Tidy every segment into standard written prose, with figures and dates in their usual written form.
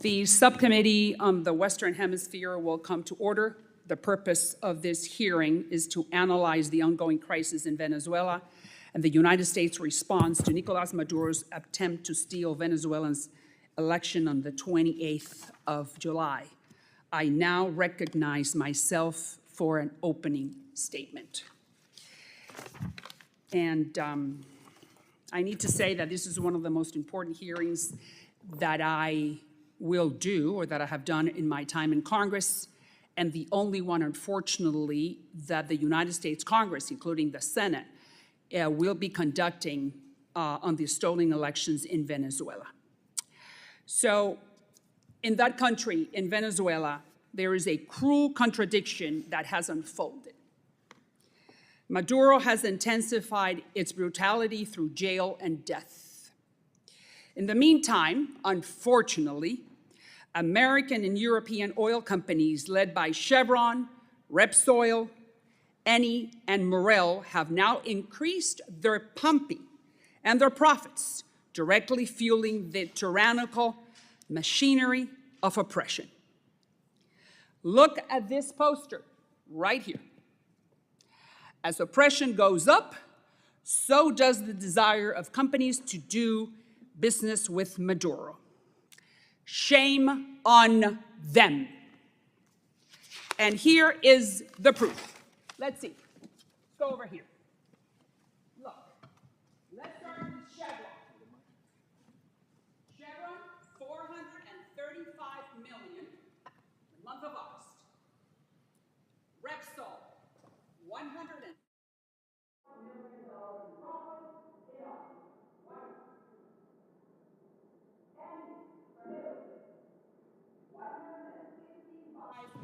The subcommittee on the Western Hemisphere will come to order. The purpose of this hearing is to analyze the ongoing crisis in Venezuela and the United States' response to Nicolas Maduro's attempt to steal Venezuelans' election on the 28th of July. I now recognize myself for an opening statement. And I need to say that this is one of the most important hearings that I will do, or that I have done in my time in Congress, and the only one, unfortunately, that the United States Congress, including the Senate, will be conducting on the stolen elections in Venezuela. So in that country, in Venezuela, there is a cruel contradiction that has unfolded. Maduro has intensified its brutality through jail and death. In the meantime, unfortunately, American and European oil companies led by Chevron, Repsol, Eni, and Morel have now increased their pumping and their profits, directly fueling the tyrannical machinery of oppression. Look at this poster right here. As oppression goes up, so does the desire of companies to do business with Maduro. Shame on them. And here is the proof. Let's see. Let's go over here. Look. Let's start with Chevron. Chevron, $435 million in the month of August. Repsol, $100 million in profit in August. $155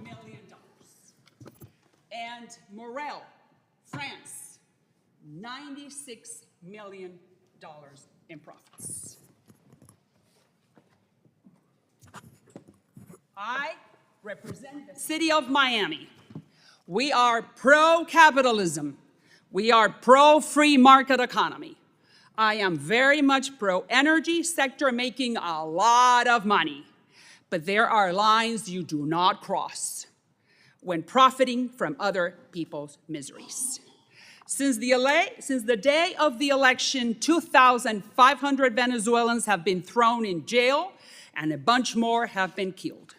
million. And Morel, France, $96 million in profits. I represent the city of Miami. We are pro-capitalism. We are pro-free market economy. I am very much pro-energy sector, making a lot of money. But there are lines you do not cross when profiting from other people's miseries. Since the day of the election, 2,500 Venezuelans have been thrown in jail and a bunch more have been killed.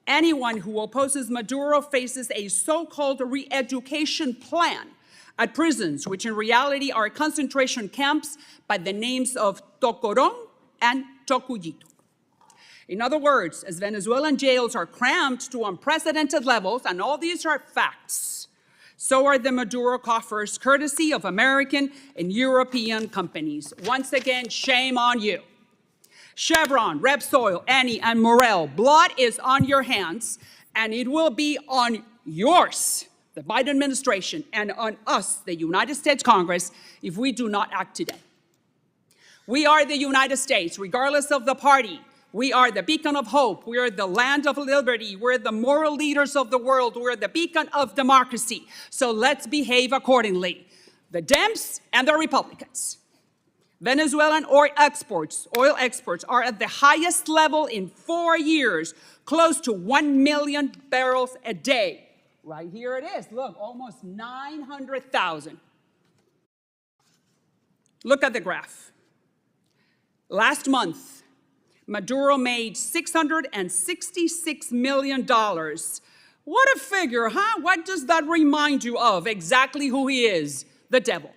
Anyone who opposes Maduro faces a so-called re-education plan at prisons, which in reality are concentration camps by the names of Tocorón and Tocuyito. In other words, as Venezuelan jails are crammed to unprecedented levels, and all these are facts, so are the Maduro coffers, courtesy of American and European companies. Once again, shame on you. Chevron, Repsol, Eni, and Morel, blood is on your hands, and it will be on yours, the Biden administration, and on us, the United States Congress, if we do not act today. We are the United States, regardless of the party. We are the beacon of hope. We are the land of liberty. We're the moral leaders of the world. We're the beacon of democracy. So let's behave accordingly. The Dems and the Republicans. Venezuelan oil exports are at the highest level in 4 years, close to 1 million barrels a day. Right here it is. Look, almost 900,000. Look at the graph. Last month, Maduro made $666 million. What a figure, huh? What does that remind you of? Exactly who he is, the devil.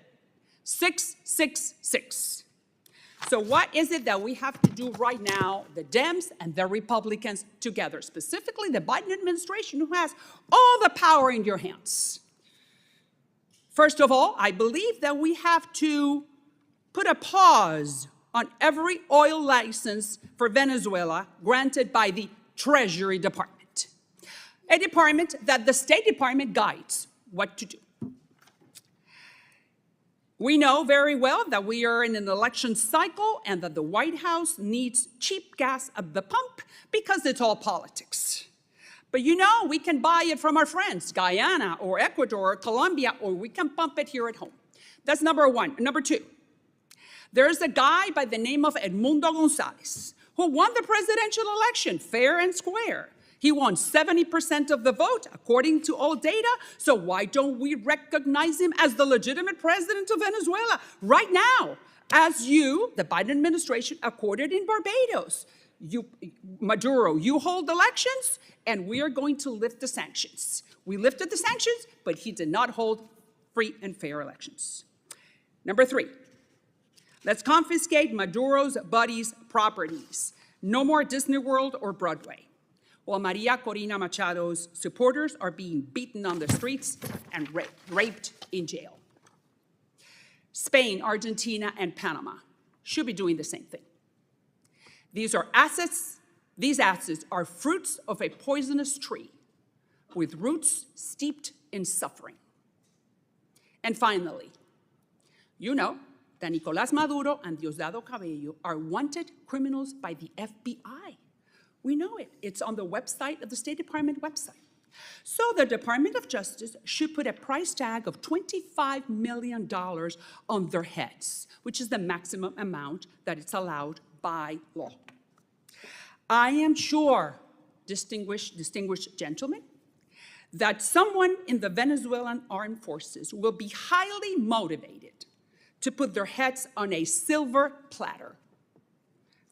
666. So what is it that we have to do right now, the Dems and the Republicans together, specifically the Biden administration, who has all the power in your hands? First of all, I believe that we have to put a pause on every oil license for Venezuela granted by the Treasury Department, a department that the State Department guides what to do. We know very well that we are in an election cycle and that the White House needs cheap gas at the pump because it's all politics. But you know, we can buy it from our friends, Guyana or Ecuador or Colombia, or we can pump it here at home. That's number one. Number two, there's a guy by the name of Edmundo Gonzalez who won the presidential election fair and square. He won 70% of the vote, according to all data. So why don't we recognize him as the legitimate president of Venezuela right now, as you, the Biden administration, accorded in Barbados? Maduro, you hold elections, and we are going to lift the sanctions. We lifted the sanctions, but he did not hold free and fair elections. Number 3, let's confiscate Maduro's buddies' properties. No more Disney World or Broadway, while Maria Corina Machado's supporters are being beaten on the streets and raped in jail. Spain, Argentina, and Panama should be doing the same thing. These assets are fruits of a poisonous tree with roots steeped in suffering. And finally, you know that Nicolás Maduro and Diosdado Cabello are wanted criminals by the FBI. We know it. It's on the website of the State Department website. So the Department of Justice should put a price tag of $25 million on their heads, which is the maximum amount that it's allowed by law. I am sure, distinguished gentlemen, that someone in the Venezuelan armed forces will be highly motivated to put their heads on a silver platter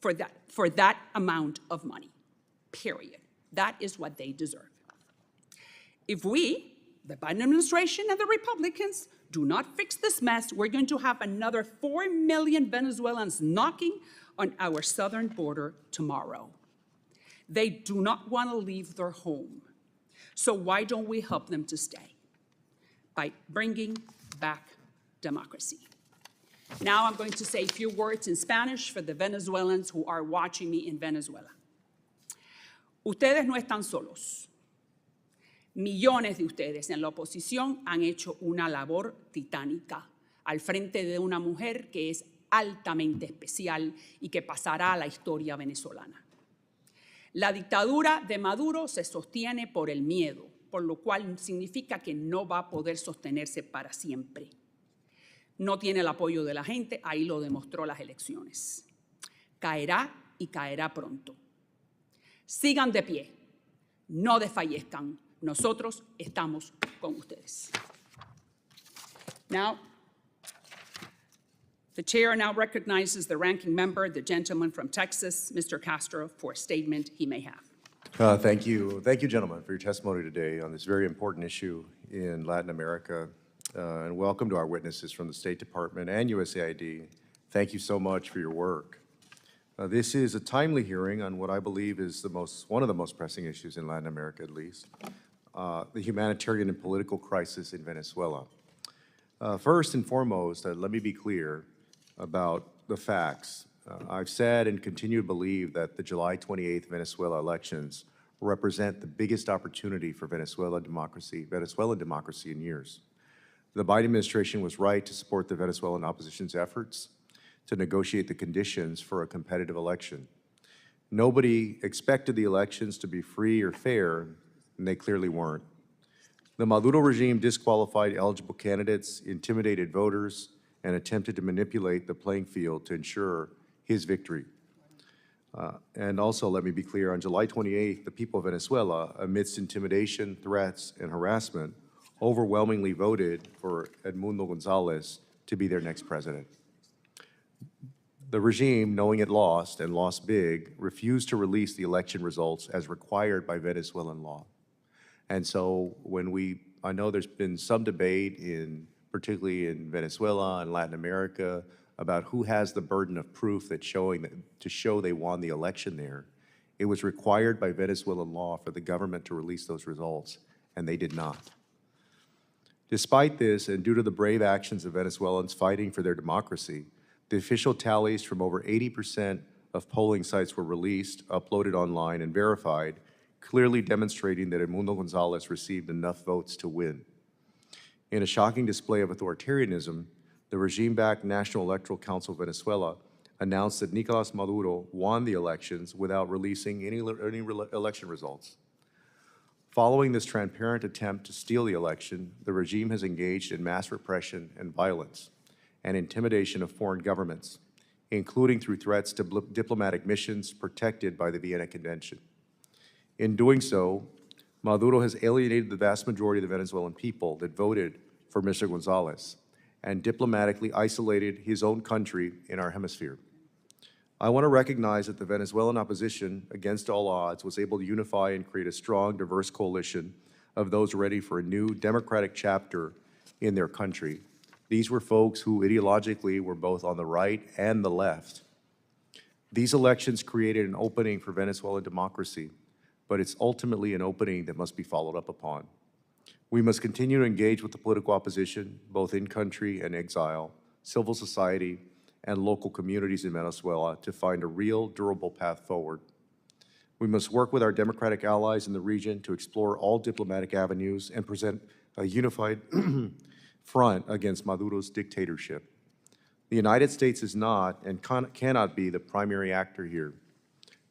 for that amount of money, period. That is what they deserve. If we, the Biden administration and the Republicans, do not fix this mess, we're going to have another 4 million Venezuelans knocking on our southern border tomorrow. They do not want to leave their home. So why don't we help them to stay? By bringing back democracy. Now I'm going to say a few words in Spanish for the Venezuelans who are watching me in Venezuela. Ustedes no están solos. Millones de ustedes en la oposición han hecho una labor titánica al frente de una mujer que es altamente especial y que pasará a la historia venezolana. La dictadura de Maduro se sostiene por el miedo, por lo cual significa que no va a poder sostenerse para siempre. No tiene el apoyo de la gente, ahí lo demostró las elecciones. Caerá y caerá pronto. Sigan de pie, no desfallezcan. Nosotros estamos con ustedes. Now, the chair now recognizes the ranking member, the gentleman from Texas, Mr. Castro, for a statement he may have. Thank you. Thank you, gentlemen, for your testimony today on this very important issue in Latin America. And welcome to our witnesses from the State Department and USAID. Thank you so much for your work. This is a timely hearing on what I believe is one of the most pressing issues in Latin America, at least, the humanitarian and political crisis in Venezuela. First and foremost, let me be clear about the facts. I've said and continue to believe that the July 28th Venezuela elections represent the biggest opportunity for Venezuelan democracy in years. The Biden administration was right to support the Venezuelan opposition's efforts to negotiate the conditions for a competitive election. Nobody expected the elections to be free or fair, and they clearly weren't. The Maduro regime disqualified eligible candidates, intimidated voters, and attempted to manipulate the playing field to ensure his victory. And also, let me be clear, on July 28th, the people of Venezuela, amidst intimidation, threats, and harassment, overwhelmingly voted for Edmundo Gonzalez to be their next president. The regime, knowing it lost, and lost big, refused to release the election results as required by Venezuelan law. And so I know there's been some debate particularly in Venezuela and Latin America, about who has the burden of proof to show they won the election there. It was required by Venezuelan law for the government to release those results, and they did not. Despite this, and due to the brave actions of Venezuelans fighting for their democracy, the official tallies from over 80% of polling sites were released, uploaded online, and verified, clearly demonstrating that Edmundo Gonzalez received enough votes to win. In a shocking display of authoritarianism, the regime-backed National Electoral Council of Venezuela announced that Nicolás Maduro won the elections without releasing any election results. Following this transparent attempt to steal the election, the regime has engaged in mass repression and violence and intimidation of foreign governments, including through threats to diplomatic missions protected by the Vienna Convention. In doing so, Maduro has alienated the vast majority of the Venezuelan people that voted for Mr. Gonzalez and diplomatically isolated his own country in our hemisphere. I want to recognize that the Venezuelan opposition, against all odds, was able to unify and create a strong, diverse coalition of those ready for a new democratic chapter in their country. These were folks who ideologically were both on the right and the left. These elections created an opening for Venezuelan democracy, but it's ultimately an opening that must be followed up upon. We must continue to engage with the political opposition, both in country and exile, civil society, and local communities in Venezuela to find a real, durable path forward. We must work with our democratic allies in the region to explore all diplomatic avenues and present a unified front against Maduro's dictatorship. The United States is not and cannot be the primary actor here.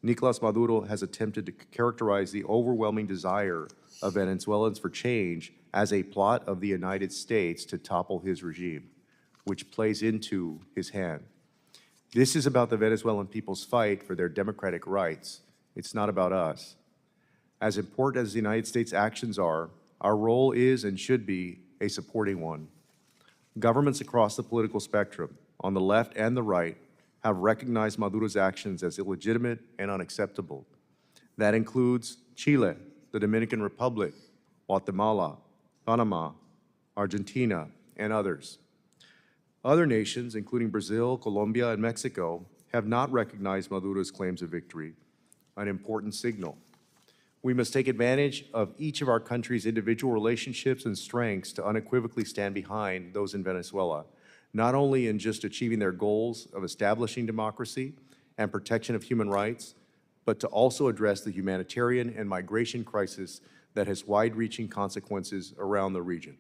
Nicolas Maduro has attempted to characterize the overwhelming desire of Venezuelans for change as a plot of the United States to topple his regime, which plays into his hand. This is about the Venezuelan people's fight for their democratic rights. It's not about us. As important as the United States' actions are, our role is and should be a supporting one. Governments across the political spectrum, on the left and the right, have recognized Maduro's actions as illegitimate and unacceptable. That includes Chile, the Dominican Republic, Guatemala, Panama, Argentina, and others. Other nations, including Brazil, Colombia, and Mexico, have not recognized Maduro's claims of victory, an important signal. We must take advantage of each of our country's individual relationships and strengths to unequivocally stand behind those in Venezuela, not only in just achieving their goals of establishing democracy and protection of human rights, but to also address the humanitarian and migration crisis that has wide-reaching consequences around the region.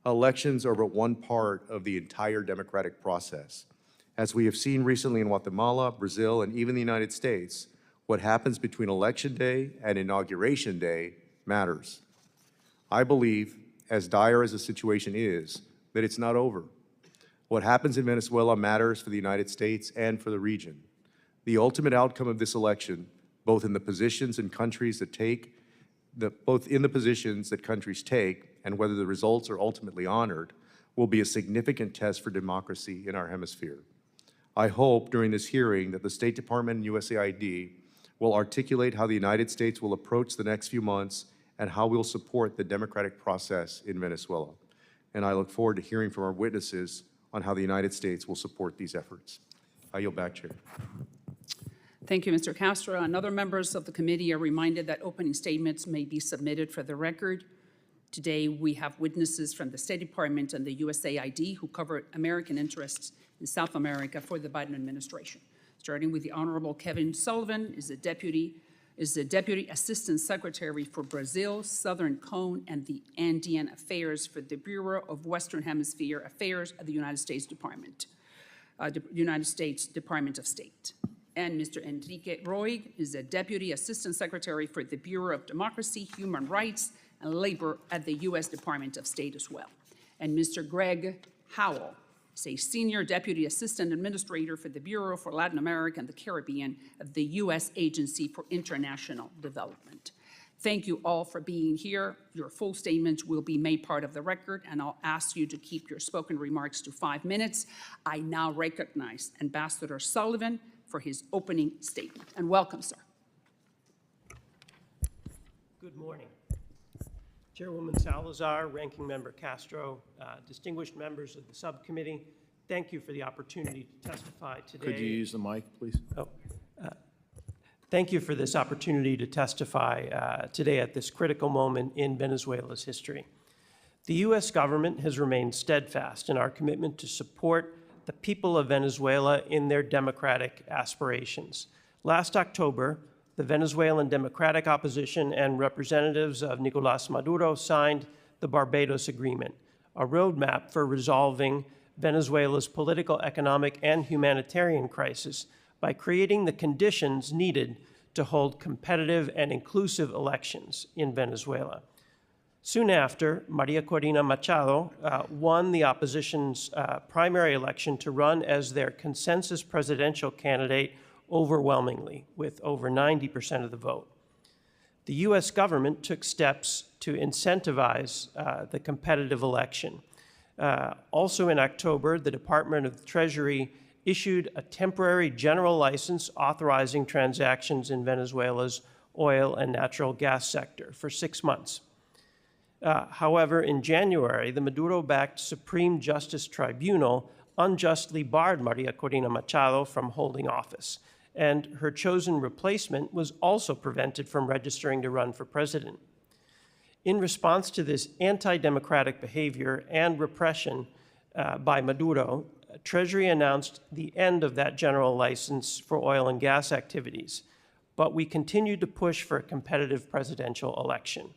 Elections are but one part of the entire democratic process. As we have seen recently in Guatemala, Brazil, and even the United States, what happens between Election Day and Inauguration Day matters. I believe, as dire as the situation is, that it's not over. What happens in Venezuela matters for the United States and for the region. The ultimate outcome of this election, both in the positions and countries that countries take, and whether the results are ultimately honored, will be a significant test for democracy in our hemisphere. I hope during this hearing that the State Department and USAID will articulate how the United States will approach the next few months and how we'll support the democratic process in Venezuela. And I look forward to hearing from our witnesses on how the United States will support these efforts. I yield back, Chair. Thank you, Mr. Castro. And other members of the committee are reminded that opening statements may be submitted for the record. Today, we have witnesses from the State Department and the USAID who cover American interests in South America for the Biden administration. Starting with the Honorable Kevin Sullivan, is the Deputy Assistant Secretary for Brazil, Southern Cone, and the Andean Affairs for the Bureau of Western Hemisphere Affairs at the United States Department of State. And Mr. Enrique Roig is the Deputy Assistant Secretary for the Bureau of Democracy, Human Rights, and Labor at the U.S. Department of State as well. And Mr. Greg Howell is a Senior Deputy Assistant Administrator for the Bureau for Latin America and the Caribbean of the U.S. Agency for International Development. Thank you all for being here. Your full statements will be made part of the record, and I'll ask you to keep your spoken remarks to 5 minutes. I now recognize Ambassador Sullivan for his opening statement. And welcome, sir. Good morning. Chairwoman Salazar, Ranking Member Castro, distinguished members of the subcommittee, thank you for the opportunity to testify today. Could you use the mic, please? Thank you for this opportunity to testify today at this critical moment in Venezuela's history. The U.S. government has remained steadfast in our commitment to support the people of Venezuela in their democratic aspirations. Last October, the Venezuelan Democratic Opposition and representatives of Nicolas Maduro signed the Barbados Agreement, a roadmap for resolving Venezuela's political, economic, and humanitarian crisis by creating the conditions needed to hold competitive and inclusive elections in Venezuela. Soon after, Maria Corina Machado won the opposition's primary election to run as their consensus presidential candidate overwhelmingly, with over 90% of the vote. The U.S. government took steps to incentivize the competitive election. Also in October, the Department of the Treasury issued a temporary general license authorizing transactions in Venezuela's oil and natural gas sector for 6 months. However, in January, the Maduro-backed Supreme Justice Tribunal unjustly barred Maria Corina Machado from holding office, and her chosen replacement was also prevented from registering to run for president. In response to this anti-democratic behavior and repression by Maduro, Treasury announced the end of that general license for oil and gas activities, but we continued to push for a competitive presidential election.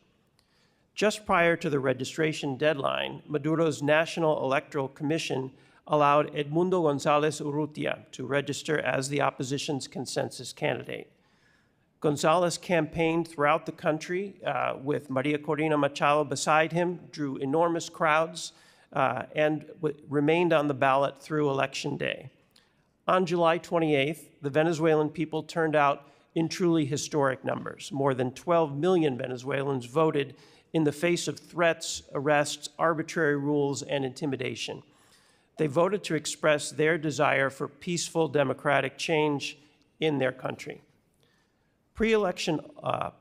Just prior to the registration deadline, Maduro's National Electoral Commission allowed Edmundo González Urrutia to register as the opposition's consensus candidate. González campaigned throughout the country with Maria Corina Machado beside him, drew enormous crowds, and remained on the ballot through Election Day. On July 28th, the Venezuelan people turned out in truly historic numbers. More than 12 million Venezuelans voted in the face of threats, arrests, arbitrary rules, and intimidation. They voted to express their desire for peaceful democratic change in their country. Pre-election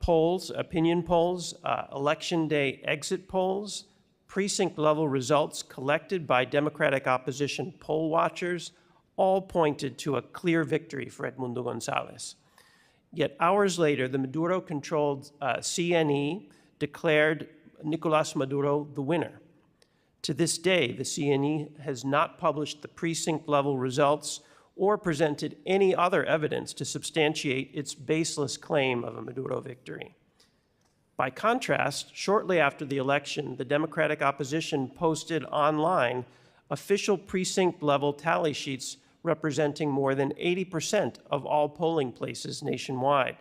polls, opinion polls, election day exit polls, precinct-level results collected by Democratic opposition poll watchers all pointed to a clear victory for Edmundo González. Yet hours later, the Maduro-controlled CNE declared Nicolás Maduro the winner. To this day, the CNE has not published the precinct-level results or presented any other evidence to substantiate its baseless claim of a Maduro victory. By contrast, shortly after the election, the Democratic opposition posted online official precinct-level tally sheets representing more than 80% of all polling places nationwide.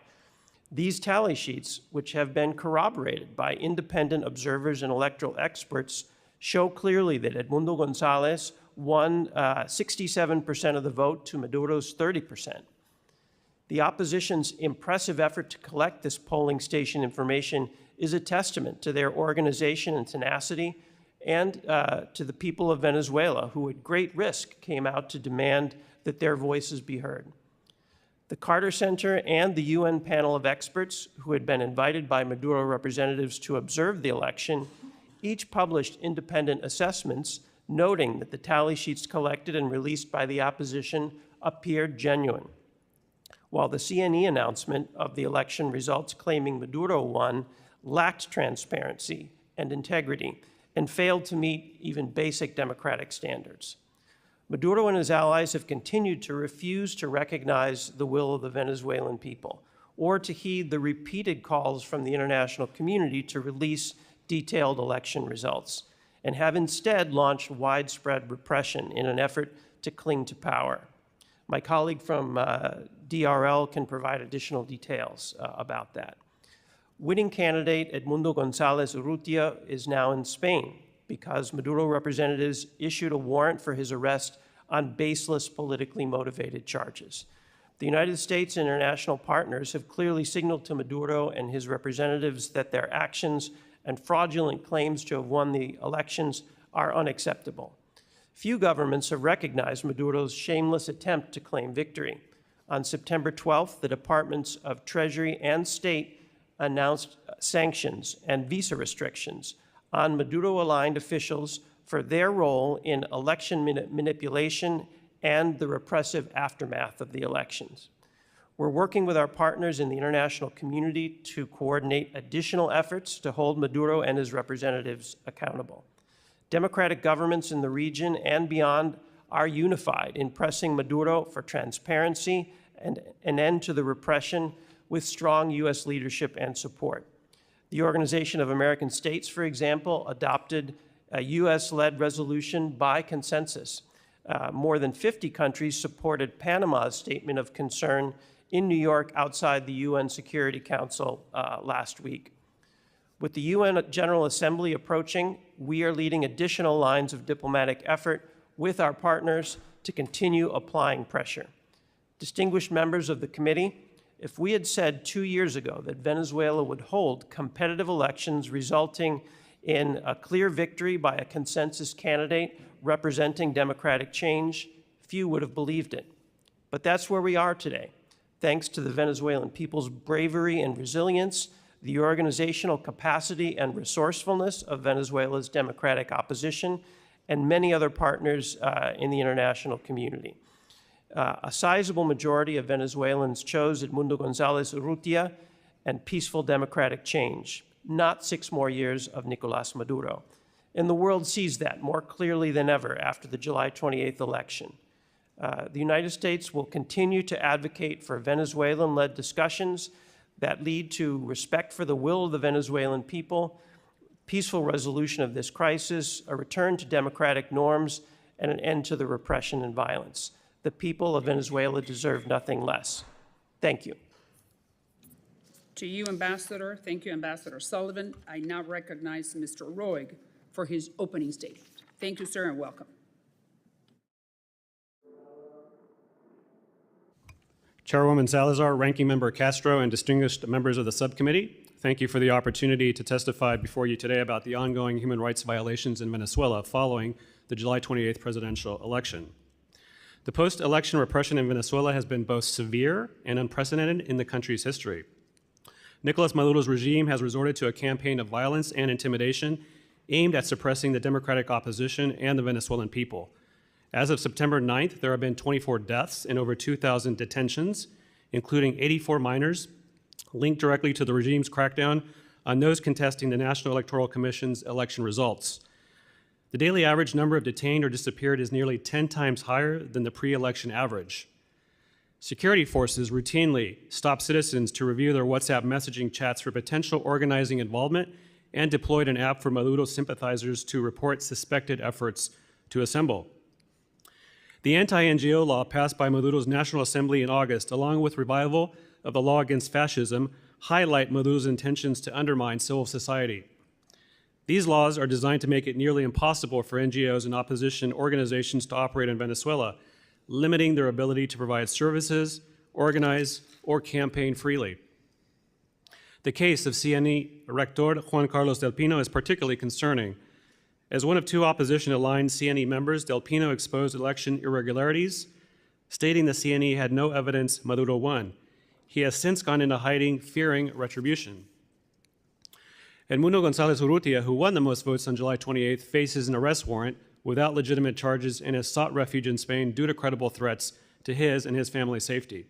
These tally sheets, which have been corroborated by independent observers and electoral experts, show clearly that Edmundo González won 67% of the vote to Maduro's 30%. The opposition's impressive effort to collect this polling station information is a testament to their organization and tenacity, and to the people of Venezuela, who at great risk came out to demand that their voices be heard. The Carter Center and the UN panel of experts, who had been invited by Maduro representatives to observe the election, each published independent assessments noting that the tally sheets collected and released by the opposition appeared genuine. While the CNE announcement of the election results claiming Maduro won lacked transparency and integrity and failed to meet even basic democratic standards. Maduro and his allies have continued to refuse to recognize the will of the Venezuelan people or to heed the repeated calls from the international community to release detailed election results, and have instead launched widespread repression in an effort to cling to power. My colleague from DRL can provide additional details about that. Winning candidate Edmundo González Urrutia is now in Spain because Maduro representatives issued a warrant for his arrest on baseless, politically motivated charges. The United States and international partners have clearly signaled to Maduro and his representatives that their actions and fraudulent claims to have won the elections are unacceptable. Few governments have recognized Maduro's shameless attempt to claim victory. On September 12th, the Departments of Treasury and State announced sanctions and visa restrictions on Maduro-aligned officials for their role in election manipulation and the repressive aftermath of the elections. We're working with our partners in the international community to coordinate additional efforts to hold Maduro and his representatives accountable. Democratic governments in the region and beyond are unified in pressing Maduro for transparency and an end to the repression with strong U.S. leadership and support. The Organization of American States, for example, adopted a U.S.-led resolution by consensus. More than 50 countries supported Panama's statement of concern in New York outside the UN Security Council last week. With the UN General Assembly approaching, we are leading additional lines of diplomatic effort with our partners to continue applying pressure. Distinguished members of the committee, if we had said 2 years ago that Venezuela would hold competitive elections resulting in a clear victory by a consensus candidate representing democratic change, few would have believed it. But that's where we are today, thanks to the Venezuelan people's bravery and resilience, the organizational capacity and resourcefulness of Venezuela's democratic opposition, and many other partners in the international community. A sizable majority of Venezuelans chose Edmundo González Urrutia and peaceful democratic change, not 6 more years of Nicolás Maduro. And the world sees that more clearly than ever after the July 28th election. The United States will continue to advocate for Venezuelan-led discussions that lead to respect for the will of the Venezuelan people, peaceful resolution of this crisis, a return to democratic norms, and an end to the repression and violence. The people of Venezuela deserve nothing less. Thank you. To you, Ambassador. Thank you, Ambassador Sullivan. I now recognize Mr. Roig for his opening statement. Thank you, sir, and welcome. Chairwoman Salazar, Ranking Member Castro, and distinguished members of the subcommittee, thank you for the opportunity to testify before you today about the ongoing human rights violations in Venezuela following the July 28th presidential election. The post-election repression in Venezuela has been both severe and unprecedented in the country's history. Nicolás Maduro's regime has resorted to a campaign of violence and intimidation aimed at suppressing the democratic opposition and the Venezuelan people. As of September 9th, there have been 24 deaths and over 2,000 detentions, including 84 minors, linked directly to the regime's crackdown on those contesting the National Electoral Commission's election results. The daily average number of detained or disappeared is nearly 10 times higher than the pre-election average. Security forces routinely stop citizens to review their WhatsApp messaging chats for potential organizing involvement and deployed an app for Maduro sympathizers to report suspected efforts to assemble. The anti-NGO law passed by Maduro's National Assembly in August, along with revival of the law against fascism, highlight Maduro's intentions to undermine civil society. These laws are designed to make it nearly impossible for NGOs and opposition organizations to operate in Venezuela, limiting their ability to provide services, organize, or campaign freely. The case of CNE Rector Juan Carlos Del Pino is particularly concerning. As one of 2 opposition-aligned CNE members, Del Pino exposed election irregularities, stating the CNE had no evidence Maduro won. He has since gone into hiding, fearing retribution. Edmundo González Urrutia, who won the most votes on July 28th, faces an arrest warrant without legitimate charges and has sought refuge in Spain due to credible threats to his and his family's safety.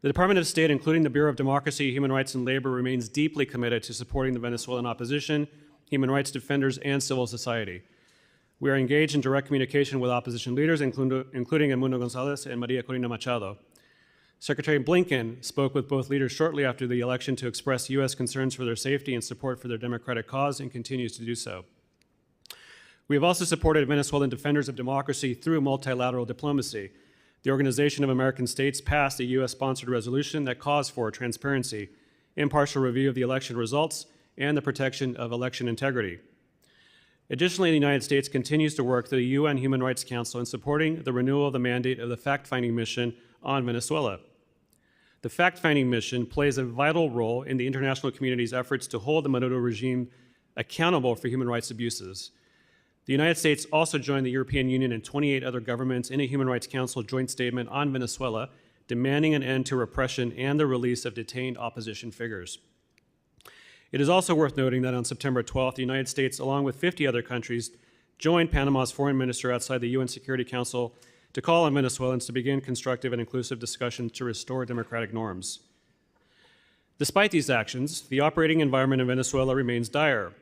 The Department of State, including the Bureau of Democracy, Human Rights, and Labor, remains deeply committed to supporting the Venezuelan opposition, human rights defenders, and civil society. We are engaged in direct communication with opposition leaders, including Edmundo González and Maria Corina Machado. Secretary Blinken spoke with both leaders shortly after the election to express U.S. concerns for their safety and support for their democratic cause, and continues to do so. We have also supported Venezuelan defenders of democracy through multilateral diplomacy. The Organization of American States passed a U.S.-sponsored resolution that calls for transparency, impartial review of the election results, and the protection of election integrity. Additionally, the United States continues to work through the UN Human Rights Council in supporting the renewal of the mandate of the fact-finding mission on Venezuela. The fact-finding mission plays a vital role in the international community's efforts to hold the Maduro regime accountable for human rights abuses. The United States also joined the European Union and 28 other governments in a Human Rights Council joint statement on Venezuela, demanding an end to repression and the release of detained opposition figures. It is also worth noting that on September 12th, the United States, along with 50 other countries, joined Panama's foreign minister outside the UN Security Council to call on Venezuelans to begin constructive and inclusive discussions to restore democratic norms. Despite these actions, the operating environment in Venezuela remains dire.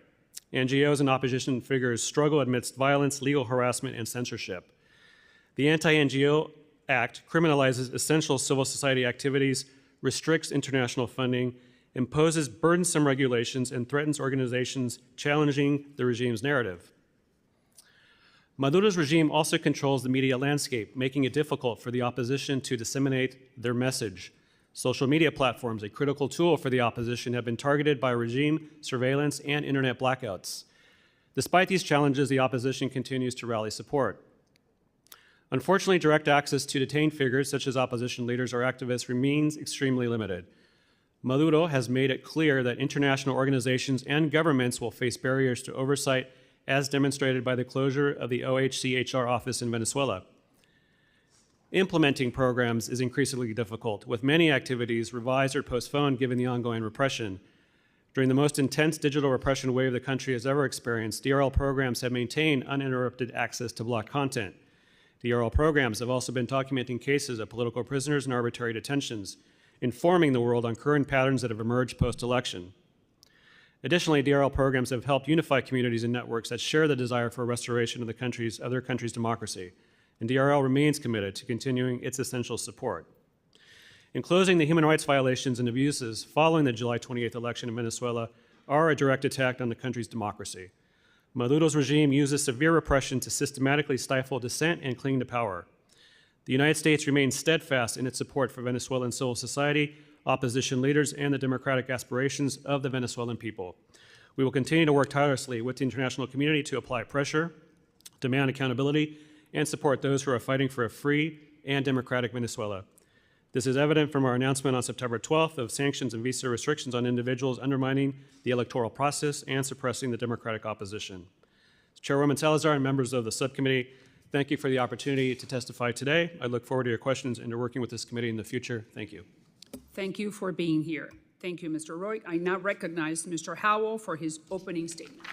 NGOs and opposition figures struggle amidst violence, legal harassment, and censorship. The Anti-NGO Act criminalizes essential civil society activities, restricts international funding, imposes burdensome regulations, and threatens organizations challenging the regime's narrative. Maduro's regime also controls the media landscape, making it difficult for the opposition to disseminate their message. Social media platforms, a critical tool for the opposition, have been targeted by regime surveillance and internet blackouts. Despite these challenges, the opposition continues to rally support. Unfortunately, direct access to detained figures such as opposition leaders or activists remains extremely limited. Maduro has made it clear that international organizations and governments will face barriers to oversight, as demonstrated by the closure of the OHCHR office in Venezuela. Implementing programs is increasingly difficult, with many activities revised or postponed given the ongoing repression. During the most intense digital repression wave the country has ever experienced, DRL programs have maintained uninterrupted access to blocked content. DRL programs have also been documenting cases of political prisoners and arbitrary detentions, informing the world on current patterns that have emerged post-election. Additionally, DRL programs have helped unify communities and networks that share the desire for restoration of the other countries' democracy, and DRL remains committed to continuing its essential support. In closing, the human rights violations and abuses following the July 28th election in Venezuela are a direct attack on the country's democracy. Maduro's regime uses severe repression to systematically stifle dissent and cling to power. The United States remains steadfast in its support for Venezuelan civil society, opposition leaders, and the democratic aspirations of the Venezuelan people. We will continue to work tirelessly with the international community to apply pressure, demand accountability, and support those who are fighting for a free and democratic Venezuela. This is evident from our announcement on September 12th of sanctions and visa restrictions on individuals undermining the electoral process and suppressing the democratic opposition. Chairwoman Salazar and members of the subcommittee, thank you for the opportunity to testify today. I look forward to your questions and to working with this committee in the future. Thank you. Thank you for being here. Thank you, Mr. Roig. I now recognize Mr. Howell for his opening statement.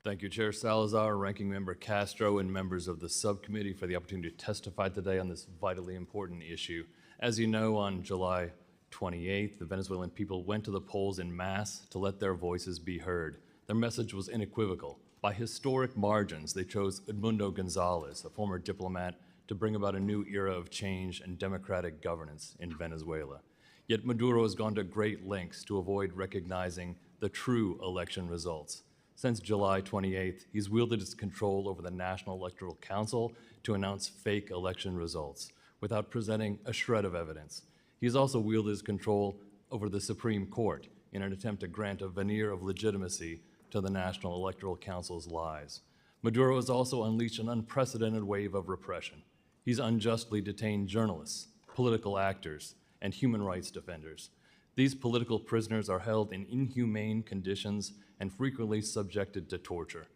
Thank you, Chair Salazar, Ranking Member Castro, and members of the subcommittee for the opportunity to testify today on this vitally important issue. As you know, on July 28th, the Venezuelan people went to the polls en masse to let their voices be heard. Their message was unequivocal. By historic margins, they chose Edmundo Gonzalez, a former diplomat, to bring about a new era of change and democratic governance in Venezuela. Yet Maduro has gone to great lengths to avoid recognizing the true election results. Since July 28th, he's wielded his control over the National Electoral Council to announce fake election results without presenting a shred of evidence. He's also wielded his control over the Supreme Court in an attempt to grant a veneer of legitimacy to the National Electoral Council's lies. Maduro has also unleashed an unprecedented wave of repression. He's unjustly detained journalists, political actors, and human rights defenders. These political prisoners are held in inhumane conditions and frequently subjected to torture.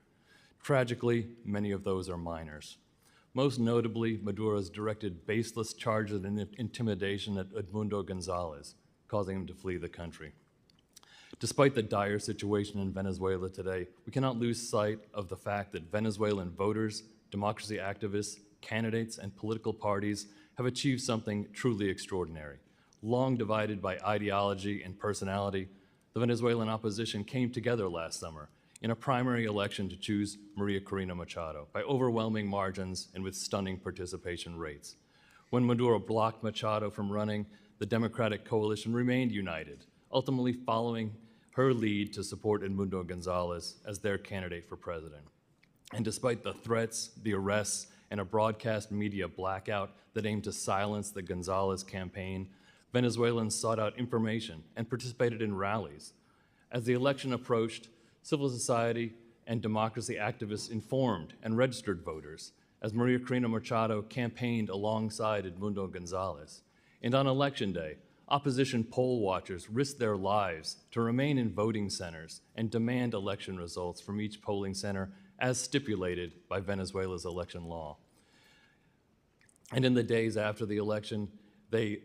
Tragically, many of those are minors. Most notably, Maduro has directed baseless charges and intimidation at Edmundo Gonzalez, causing him to flee the country. Despite the dire situation in Venezuela today, we cannot lose sight of the fact that Venezuelan voters, democracy activists, candidates, and political parties have achieved something truly extraordinary. Long divided by ideology and personality, the Venezuelan opposition came together last summer in a primary election to choose Maria Corina Machado by overwhelming margins and with stunning participation rates. When Maduro blocked Machado from running, the Democratic coalition remained united, ultimately following her lead to support Edmundo Gonzalez as their candidate for president. And despite the threats, the arrests, and a broadcast media blackout that aimed to silence the Gonzalez campaign, Venezuelans sought out information and participated in rallies. As the election approached, civil society and democracy activists informed and registered voters as Maria Corina Machado campaigned alongside Edmundo Gonzalez. And on election day, opposition poll watchers risked their lives to remain in voting centers and demand election results from each polling center as stipulated by Venezuela's election law. And in the days after the election, they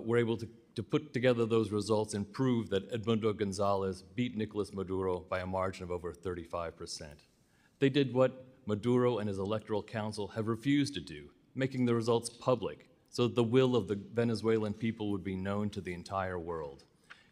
were able to put together those results and prove that Edmundo Gonzalez beat Nicolas Maduro by a margin of over 35%. They did what Maduro and his electoral council have refused to do, making the results public so that the will of the Venezuelan people would be known to the entire world.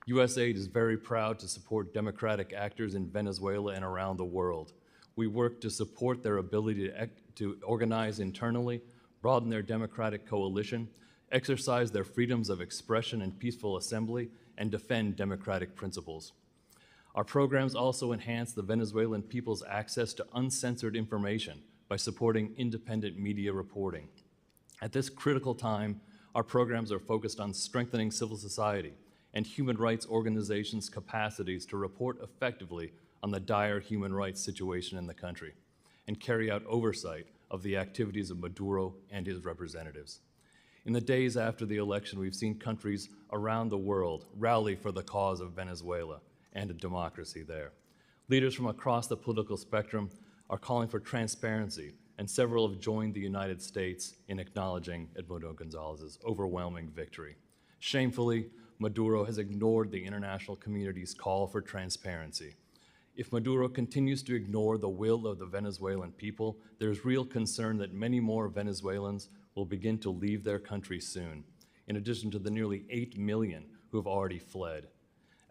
USAID is very proud to support democratic actors in Venezuela and around the world. We work to support their ability to organize internally, broaden their democratic coalition, exercise their freedoms of expression and peaceful assembly, and defend democratic principles. Our programs also enhance the Venezuelan people's access to uncensored information by supporting independent media reporting. At this critical time, Our programs are focused on strengthening civil society and human rights organizations' capacities to report effectively on the dire human rights situation in the country and carry out oversight of the activities of Maduro and his representatives. In the days after the election, we've seen countries around the world rally for the cause of Venezuela and a democracy there. Leaders from across the political spectrum are calling for transparency, and several have joined the United States in acknowledging Edmundo Gonzalez's overwhelming victory. Shamefully, Maduro has ignored the international community's call for transparency. If Maduro continues to ignore the will of the Venezuelan people, there's real concern that many more Venezuelans will begin to leave their country soon, in addition to the nearly 8 million who have already fled.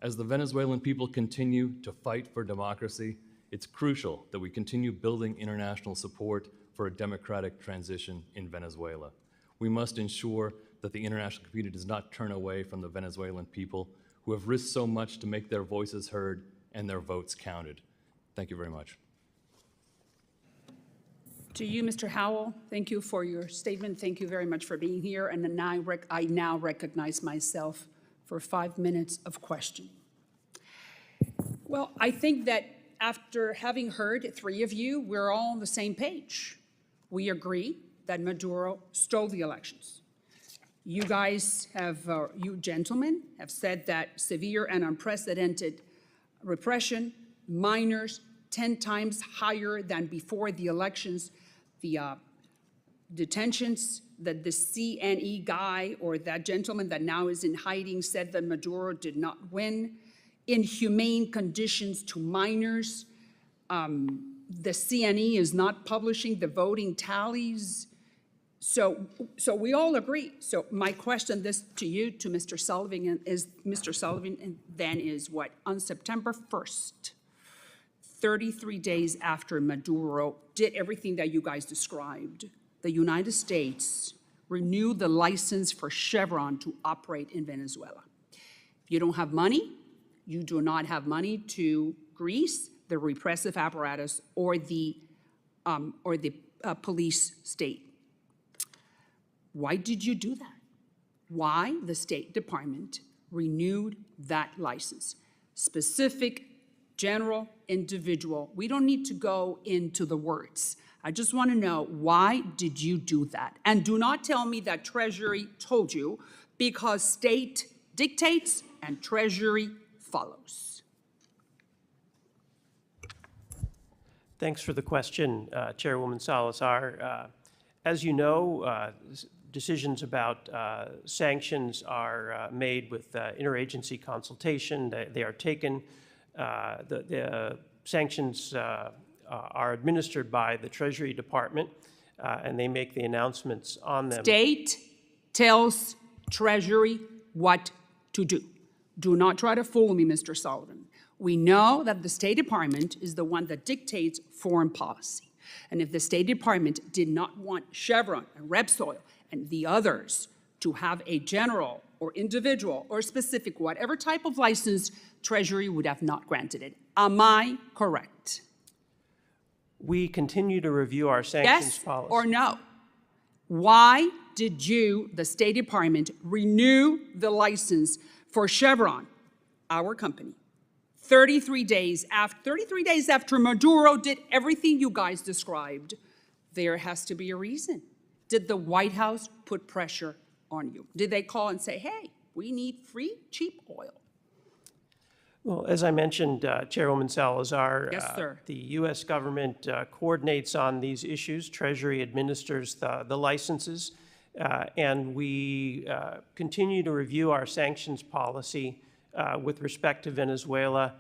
As the Venezuelan people continue to fight for democracy, it's crucial that we continue building international support for a democratic transition in Venezuela. We must ensure that the international community does not turn away from the Venezuelan people who have risked so much to make their voices heard and their votes counted. Thank you very much. To you, Mr. Howell, thank you for your statement. Thank you very much for being here. And then I now recognize myself for 5 minutes of questioning. Well, I think that after having heard 3 of you, we're all on the same page. We agree that Maduro stole the elections. You guys have, you gentlemen have said that severe and unprecedented repression, minors 10 times higher than before the elections, the detentions, that the CNE guy or that gentleman that now is in hiding said that Maduro did not win, inhumane conditions to minors. The CNE is not publishing the voting tallies. So we all agree. So my question to you, to Mr. Sullivan, is what? On September 1st, 33 days after Maduro did everything that you guys described, the United States renewed the license for Chevron to operate in Venezuela. If you don't have money, you do not have money to grease the repressive apparatus or the police state. Why did you do that? Why the State Department renewed that license? Specific, general, individual. We don't need to go into the words. I just want to know, why did you do that? And do not tell me that Treasury told you, because state dictates and Treasury follows. Thanks for the question, Chairwoman Salazar. As you know, decisions about sanctions are made with interagency consultation. They are taken. The sanctions are administered by the Treasury Department, and they make the announcements on them. State tells Treasury what to do. Do not try to fool me, Mr. Sullivan. We know that the State Department is the one that dictates foreign policy. And if the State Department did not want Chevron and Repsol and the others to have a general or individual or specific, whatever type of license, Treasury would have not granted it. Am I correct? We continue to review our sanctions policy. Yes or no? Why did you, the State Department, renew the license for Chevron, our company, 33 days after Maduro did everything you guys described? There has to be a reason. Did the White House put pressure on you? Did they call and say, hey, we need free, cheap oil? Well, as I mentioned, Chairwoman Salazar, Yes, sir. The U.S. government coordinates on these issues. Treasury administers the licenses, and we continue to review our sanctions policy with respect to Venezuela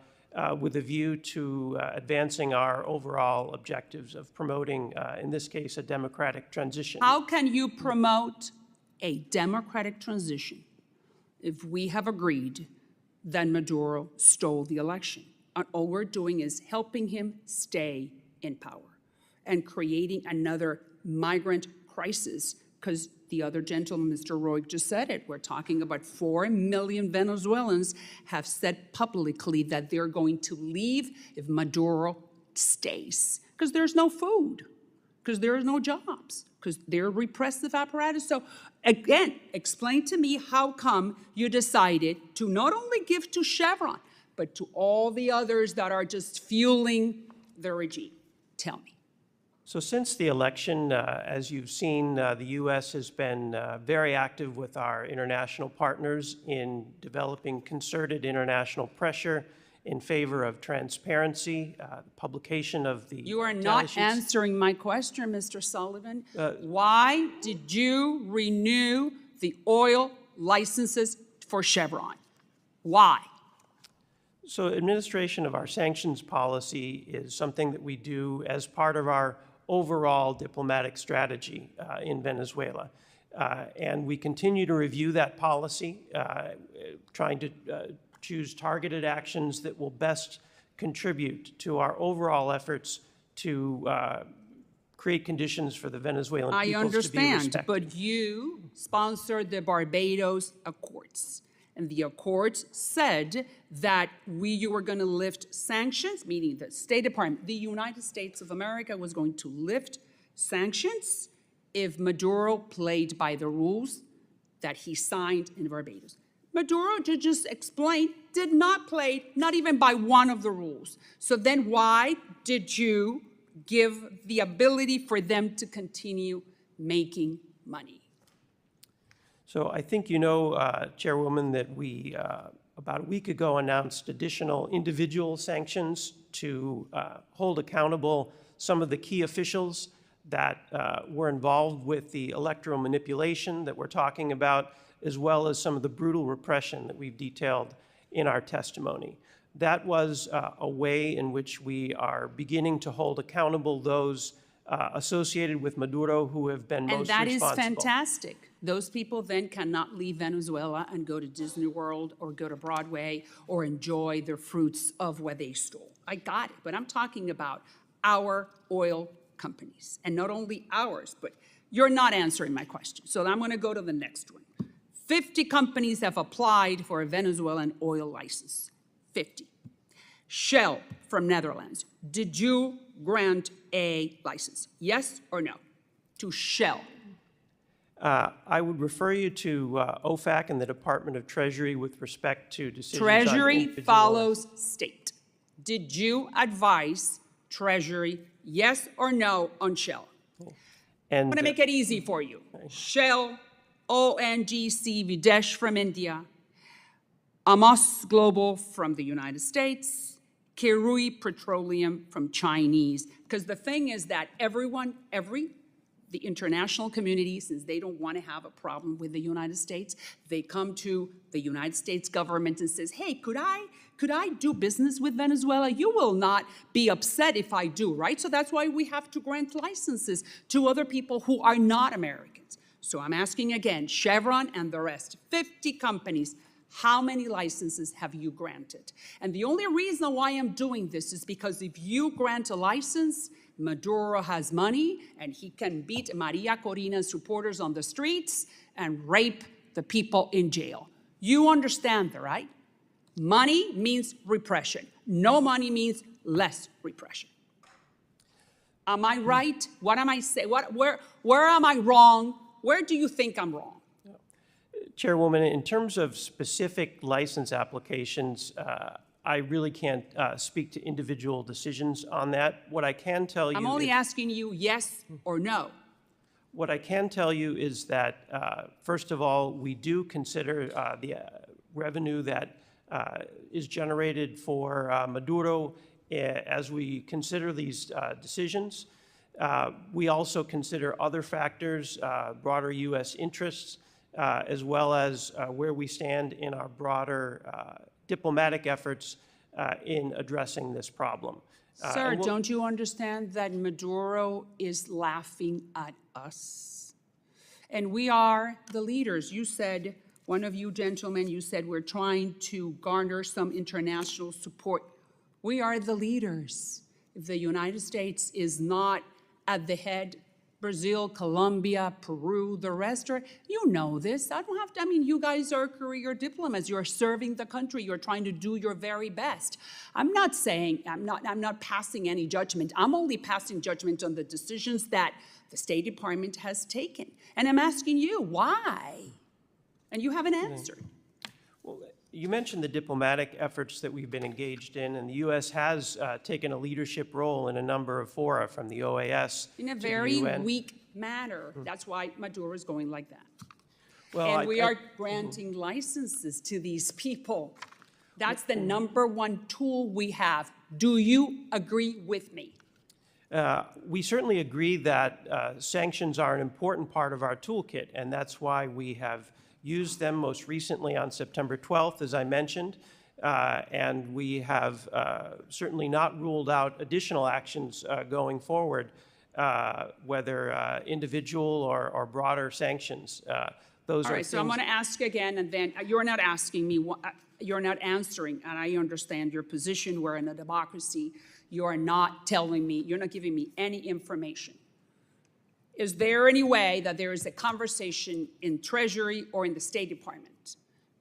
with a view to advancing our overall objectives of promoting, in this case, a democratic transition. How can you promote a democratic transition if we have agreed that Maduro stole the election? And all we're doing is helping him stay in power and creating another migrant crisis, because the other gentleman, Mr. Roig, just said it. We're talking about 4 million Venezuelans have said publicly that they're going to leave if Maduro stays, because there's no food. because there are no jobs, because they're repressive apparatus. So again, explain to me how come you decided to not only give to Chevron, but to all the others that are just fueling the regime. Tell me. So since the election, as you've seen, the U.S. has been very active with our international partners in developing concerted international pressure in favor of transparency, publication of the You are tally not sheets. answering my question, Mr. Sullivan. Why did you renew the oil licenses for Chevron? Why? So administration of our sanctions policy is something that we do as part of our overall diplomatic strategy in Venezuela. And we continue to review that policy, trying to choose targeted actions that will best contribute to our overall efforts to create conditions for the Venezuelan I peoples to be understand, respected. but you sponsored the Barbados Accords. And the Accords said that you were going to lift sanctions, meaning the State Department, the United States of America was going to lift sanctions if Maduro played by the rules that he signed in Barbados. Maduro, to just explain, did not play, not even by one of the rules. So then why did you give the ability for them to continue making money? So I think you know, Chairwoman, that we, about a week ago, announced additional individual sanctions to hold accountable some of the key officials that were involved with the electoral manipulation that we're talking about, as well as some of the brutal repression that we've detailed in our testimony. That was a way in which we are beginning to hold accountable those associated with Maduro who have been most responsible. And that is fantastic. Those people then cannot leave Venezuela and go to Disney World or go to Broadway or enjoy the fruits of what they stole. I got it, but I'm talking about our oil companies. And not only ours, but you're not answering my question. So I'm going to go to the next one. 50 companies have applied for a Venezuelan oil license. 50. Shell from Netherlands. Did you grant a license? Yes or no? To Shell. I would refer you to OFAC and the Department of Treasury with respect to decisions on Treasury individual- follows state. Did you advise Treasury, yes or no, on Shell? I'm And going to make it easy for you. Shell, ONGC Videsh from India, Amos Global from the United States, Kirui Petroleum from Chinese. Because the thing is that the international community, since they don't want to have a problem with the United States, they come to the United States government and says, hey, could I do business with Venezuela? You will not be upset if I do, right? So that's why we have to grant licenses to other people who are not Americans. So I'm asking again, Chevron and the rest, 50 companies, how many licenses have you granted? And the only reason why I'm doing this is because if you grant a license, Maduro has money and he can beat Maria Corina's supporters on the streets and rape the people in jail. You understand that, right? Money means repression. No money means less repression. Am I right? What am I saying? Where am I wrong? Where do you think I'm wrong? Chairwoman, in terms of specific license applications, I really can't speak to individual decisions on that. What I can tell you I'm only asking you yes or no. What I can tell you is that, first of all, we do consider the revenue that is generated for Maduro as we consider these decisions. We also consider other factors, broader U.S. interests, as well as where we stand in our broader diplomatic efforts in addressing this problem. Sir, don't you understand that Maduro is laughing at us? And we are the leaders. You said, one of you gentlemen, you said we're trying to garner some international support. We are the leaders. If the United States is not at the head, Brazil, Colombia, Peru, the rest are, you know this. I don't have to, I mean, you guys are career diplomats. You're serving the country. You're trying to do your very best. I'm not saying, I'm not passing any judgment. I'm only passing judgment on the decisions that the State Department has taken. And I'm asking you, why? And you haven't answered. Well, you mentioned the diplomatic efforts that we've been engaged in, and the U.S. has taken a leadership role in a number of fora, from the OAS In a to the very UN. weak manner. That's why Maduro is going like that. Well, And we are granting licenses to these people. That's the #1 tool we have. Do you agree with me? We certainly agree that sanctions are an important part of our toolkit, and that's why we have used them most recently on September 12th, as I mentioned, and we have certainly not ruled out additional actions going forward, whether individual or broader sanctions. Those All are right, so I'm things- going to ask again, and then you're not asking me, you're not answering, and I understand your position. We're in a democracy. You're not telling me, you're not giving me any information. Is there any way that there is a conversation in Treasury or in the State Department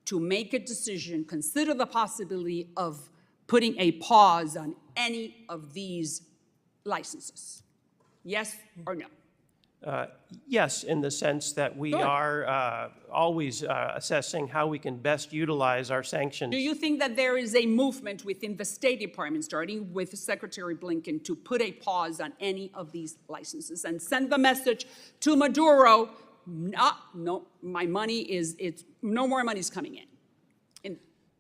to make a decision, consider the possibility of putting a pause on any of these licenses? Yes or no? Yes, in the sense that we Good. are always assessing how we can best utilize our sanctions. Do you think that there is a movement within the State Department, starting with Secretary Blinken, to put a pause on any of these licenses and send the message to Maduro, no, my money is, no more money is coming in?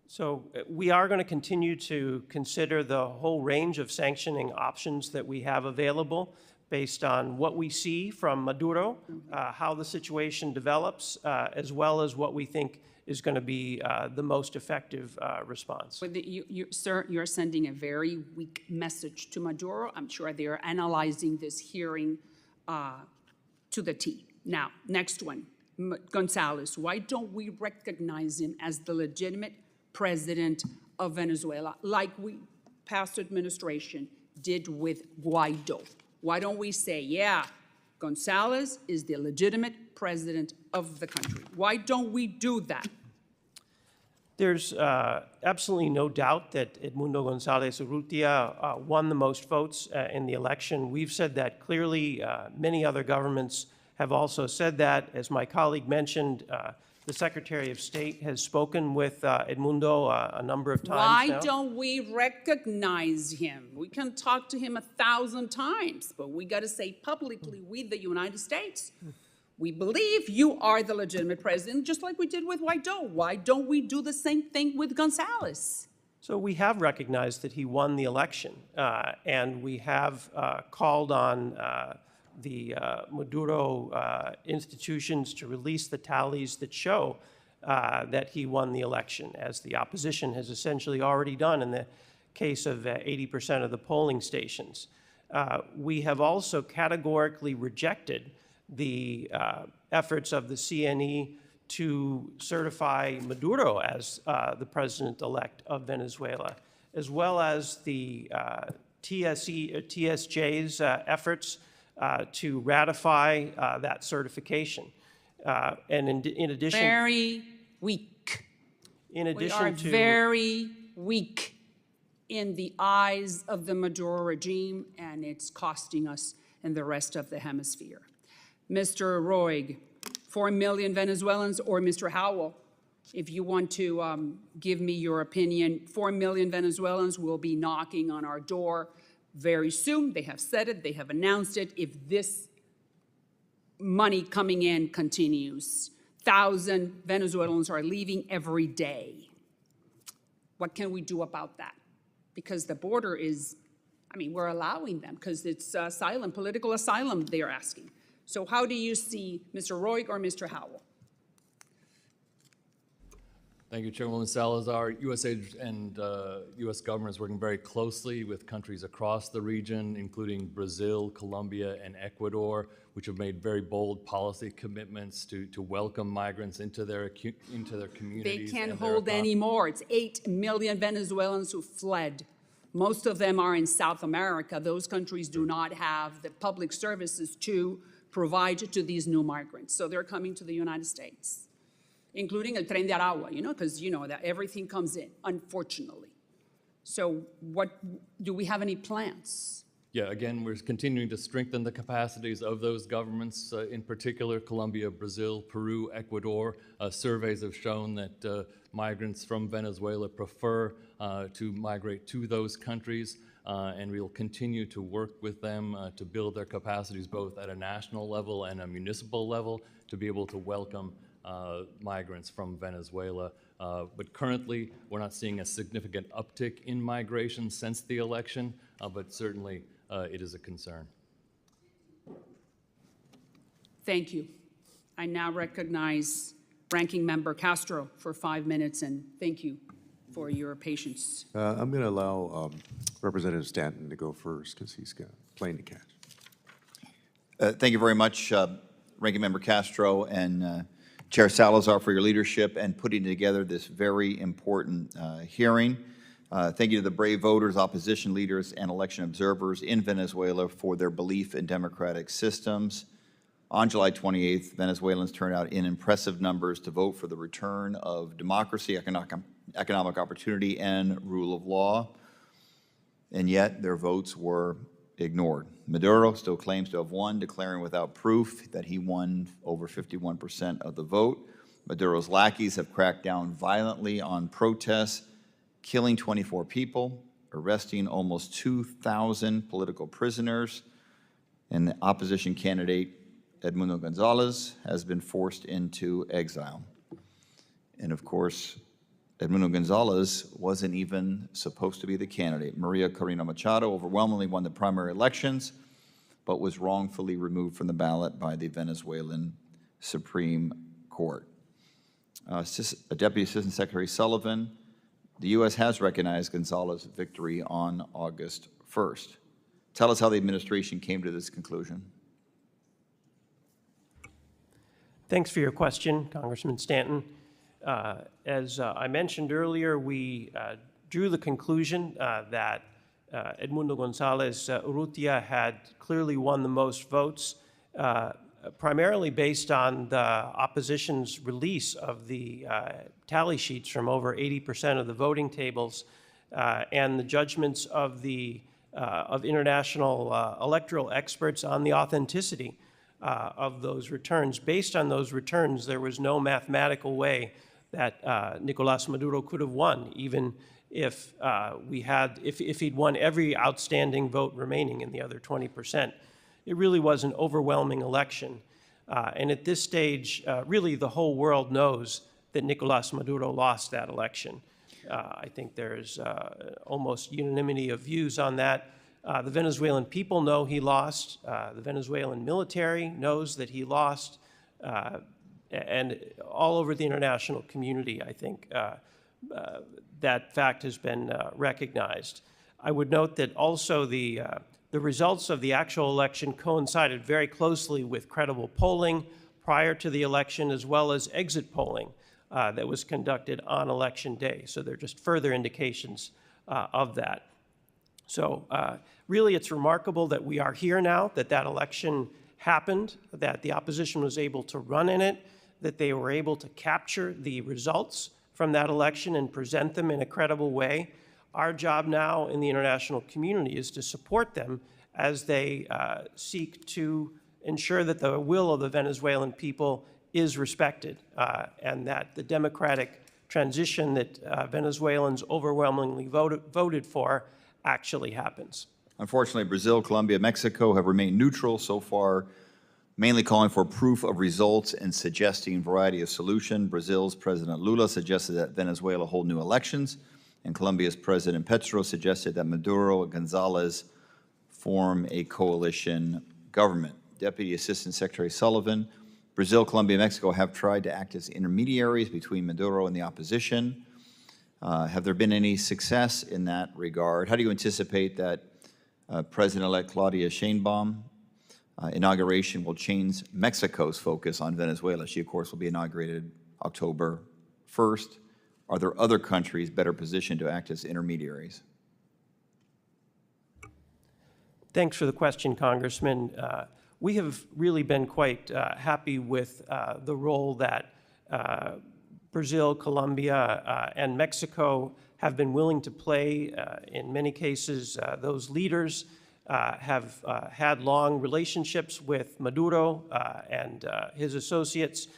So we are going to continue to consider the whole range of sanctioning options that we have available based on what we see from Maduro, how the situation develops, as well as what we think is going to be the most effective response. But sir, you're sending a very weak message to Maduro. I'm sure they are analyzing this hearing to the T. Now, next one, Gonzalez. Why don't we recognize him as the legitimate president of Venezuela, like we, past administration, did with Guaido? Why don't we say, yeah, Gonzalez is the legitimate president of the country? Why don't we do that? There's absolutely no doubt that Edmundo González Urrutia won the most votes in the election. We've said that clearly. Many other governments have also said that. As my colleague mentioned, the Secretary of State has spoken with Edmundo a number of times now. Why don't we recognize him? We can talk to him 1,000 times, but we got to say publicly, we, the United States, we believe you are the legitimate president, just like we did with Guaido. Why don't we do the same thing with Gonzalez? So we have recognized that he won the election, and we have called on the Maduro institutions to release the tallies that show that he won the election, as the opposition has essentially already done in the case of 80% of the polling stations. We have also categorically rejected the efforts of the CNE to certify Maduro as the president-elect of Venezuela, as well as the TSJ's efforts to ratify that certification. And in addition... Very weak. In We addition are to... very weak in the eyes of the Maduro regime, and it's costing us and the rest of the hemisphere. Mr. Roig, 4 million Venezuelans, or Mr. Howell, if you want to give me your opinion, 4 million Venezuelans will be knocking on our door very soon. They have said it, they have announced it. If this money coming in continues, 1,000 Venezuelans are leaving every day. What can we do about that? Because the border is, I mean, we're allowing them because it's asylum, political asylum they are asking. So how do you see Mr. Roig or Mr. Howell? Thank you, Chairwoman Salazar. USAID and U.S. government is working very closely with countries across the region, including Brazil, Colombia, and Ecuador, which have made very bold policy commitments to welcome migrants into their communities. They can't and their hold anymore. It's 8 million Venezuelans who fled. Most of them are in South America. Those countries do not have the public services to provide to these new migrants. So they're coming to the United States, including El Tren de Aragua, because that everything comes in, unfortunately. So do we have any plans? Yeah, again, we're continuing to strengthen the capacities of those governments, in particular Colombia, Brazil, Peru, Ecuador. Surveys have shown that migrants from Venezuela prefer to migrate to those countries, and we will continue to work with them to build their capacities both at a national level and a municipal level to be able to welcome migrants from Venezuela. But currently, we're not seeing a significant uptick in migration since the election, but certainly it is a concern. Thank you. I now recognize Ranking Member Castro for 5 minutes, and thank you for your patience. I'm going to allow Representative Stanton to go first because he's got a plane to catch. Thank you very much, Ranking Member Castro and Chair Salazar, for your leadership and putting together this very important hearing. Thank you to the brave voters, opposition leaders, and election observers in Venezuela for their belief in democratic systems. On July 28th, Venezuelans turned out in impressive numbers to vote for the return of democracy, economic opportunity, and rule of law, and yet their votes were ignored. Maduro still claims to have won, declaring without proof that he won over 51% of the vote. Maduro's lackeys have cracked down violently on protests, killing 24 people, arresting almost 2,000 political prisoners, and the opposition candidate Edmundo Gonzalez has been forced into exile. And of course, Edmundo Gonzalez wasn't even supposed to be the candidate. Maria Corina Machado overwhelmingly won the primary elections, but was wrongfully removed from the ballot by the Venezuelan Supreme Court. Deputy Assistant Secretary Sullivan, the U.S. has recognized Gonzalez's victory on August 1st. Tell us how the administration came to this conclusion. Thanks for your question, Congressman Stanton. As I mentioned earlier, we drew the conclusion that Edmundo Gonzalez Urrutia had clearly won the most votes, primarily based on the opposition's release of the tally sheets from over 80% of the voting tables and the judgments of the international electoral experts on the authenticity of those returns. Based on those returns, there was no mathematical way that Nicolás Maduro could have won, even if if he'd won every outstanding vote remaining in the other 20%. It really was an overwhelming election. And at this stage, really the whole world knows that Nicolás Maduro lost that election. I think there's almost unanimity of views on that. The Venezuelan people know he lost. The Venezuelan military knows that he lost. And all over the international community, I think that fact has been recognized. I would note that also the results of the actual election coincided very closely with credible polling prior to the election, as well as exit polling that was conducted on election day. So they're just further indications of that. So really, it's remarkable that we are here now, that that election happened, that the opposition was able to run in it, that they were able to capture the results from that election and present them in a credible way. Our job now in the international community is to support them as they seek to ensure that the will of the Venezuelan people is respected and that the democratic transition that Venezuelans overwhelmingly voted for actually happens. Unfortunately, Brazil, Colombia, Mexico have remained neutral so far, mainly calling for proof of results and suggesting a variety of solutions. Brazil's President Lula suggested that Venezuela hold new elections, and Colombia's President Petro suggested that Maduro and Gonzalez form a coalition government. Deputy Assistant Secretary Sullivan, Brazil, Colombia, and Mexico have tried to act as intermediaries between Maduro and the opposition. Have there been any success in that regard? How do you anticipate that President-elect Claudia Sheinbaum inauguration will change Mexico's focus on Venezuela? She, of course, will be inaugurated October 1st. Are there other countries better positioned to act as intermediaries? Thanks for the question, Congressman. we have really been quite happy with the role that Brazil, Colombia, and Mexico have been willing to play. In many cases, those leaders have had long relationships with Maduro and his associates,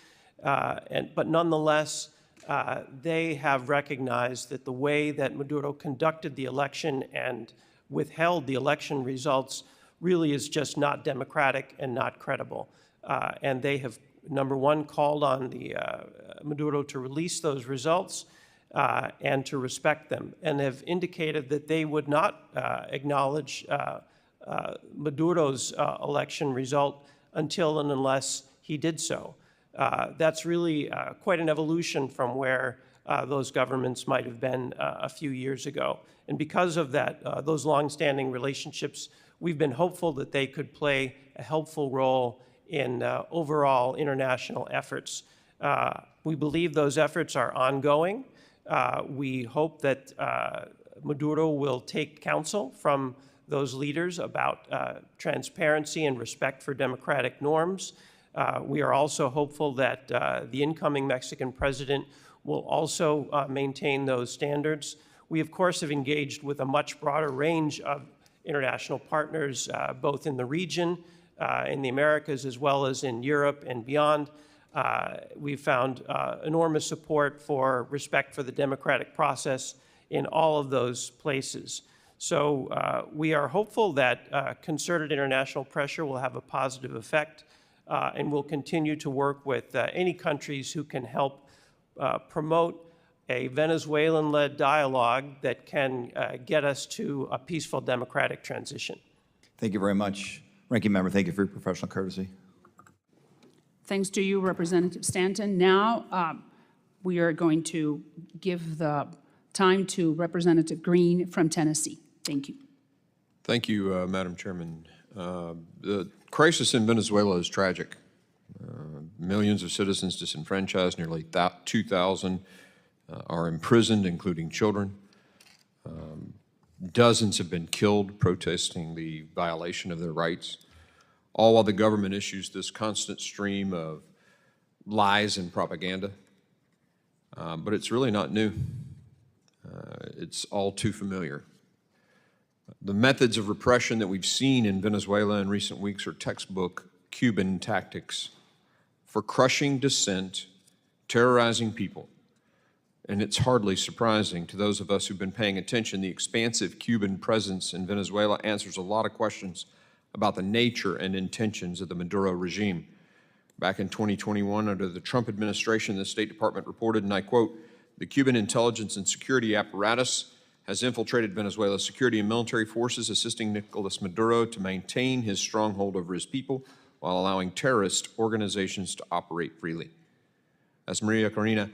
but nonetheless, they have recognized that the way that Maduro conducted the election and withheld the election results really is just not democratic and not credible. And they have, number one, called on the Maduro to release those results and to respect them, and have indicated that they would not acknowledge Maduro's election result until and unless he did so. That's really quite an evolution from where those governments might have been a few years ago. And because of that, those longstanding relationships, we've been hopeful that they could play a helpful role in overall international efforts. We believe those efforts are ongoing. We hope that Maduro will take counsel from those leaders about transparency and respect for democratic norms. We are also hopeful that the incoming Mexican president will also maintain those standards. We, of course, have engaged with a much broader range of international partners, both in the region, in the Americas, as well as in Europe and beyond. We've found enormous support for respect for the democratic process in all of those places. So we are hopeful that concerted international pressure will have a positive effect, and we'll continue to work with any countries who can help promote a Venezuelan-led dialogue that can get us to a peaceful democratic transition. Thank you very much. Ranking Member, thank you for your professional courtesy. Thanks to you, Representative Stanton. Now we are going to give the time to Representative Green from Tennessee. Thank you. Thank you, Madam Chairman. The crisis in Venezuela is tragic. Millions of citizens disenfranchised, nearly 2,000 are imprisoned, including children. Dozens have been killed protesting the violation of their rights, all while the government issues this constant stream of lies and propaganda. But it's really not new. It's all too familiar. The methods of repression that we've seen in Venezuela in recent weeks are textbook Cuban tactics for crushing dissent, terrorizing people. And it's hardly surprising to those of us who've been paying attention. The expansive Cuban presence in Venezuela answers a lot of questions about the nature and intentions of the Maduro regime. Back in 2021, under the Trump administration, the State Department reported, and I quote, "The Cuban intelligence and security apparatus has infiltrated Venezuela's security and military forces, assisting Nicolas Maduro to maintain his stronghold over his people while allowing terrorist organizations to operate freely." As Maria Corina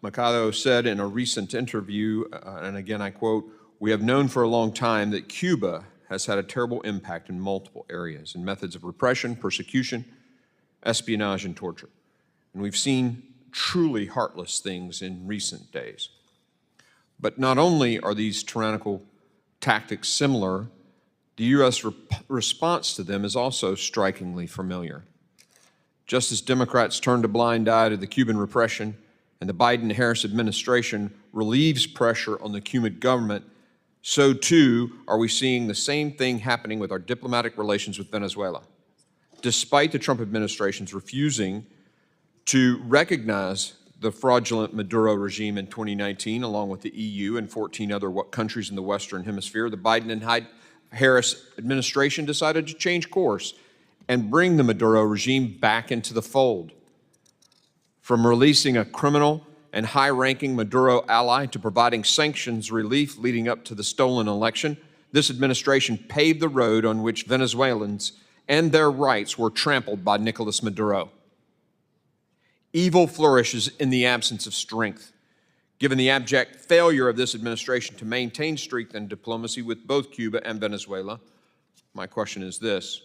Machado said in a recent interview, and again I quote, "We have known for a long time that Cuba has had a terrible impact in multiple areas, in methods of repression, persecution, espionage, and torture. And we've seen truly heartless things in recent days. But not only are these tyrannical tactics similar, the U.S. response to them is also strikingly familiar. Just as Democrats turned a blind eye to the Cuban repression and the Biden-Harris administration relieves pressure on the Cuban government, so too are we seeing the same thing happening with our diplomatic relations with Venezuela. Despite the Trump administration's refusing to recognize the fraudulent Maduro regime in 2019, along with the EU and 14 other countries in the Western Hemisphere, the Biden and Harris administration decided to change course and bring the Maduro regime back into the fold. From releasing a criminal and high-ranking Maduro ally to providing sanctions relief leading up to the stolen election, this administration paved the road on which Venezuelans and their rights were trampled by Nicolas Maduro. Evil flourishes in the absence of strength. Given the abject failure of this administration to maintain strength and diplomacy with both Cuba and Venezuela, my question is this: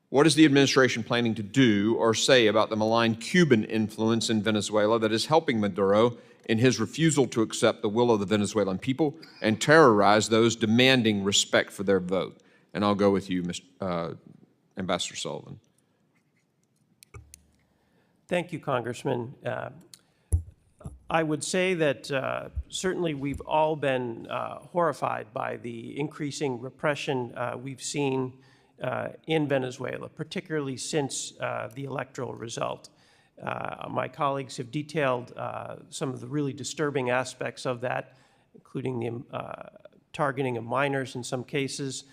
what is the administration planning to do or say about the malign Cuban influence in Venezuela that is helping Maduro in his refusal to accept the will of the Venezuelan people and terrorize those demanding respect for their vote? And I'll go with you, Ambassador Sullivan. Thank you, Congressman. I would say that certainly we've all been horrified by the increasing repression we've seen in Venezuela, particularly since the electoral result. My colleagues have detailed some of the really disturbing aspects of that, including the targeting of minors in some cases.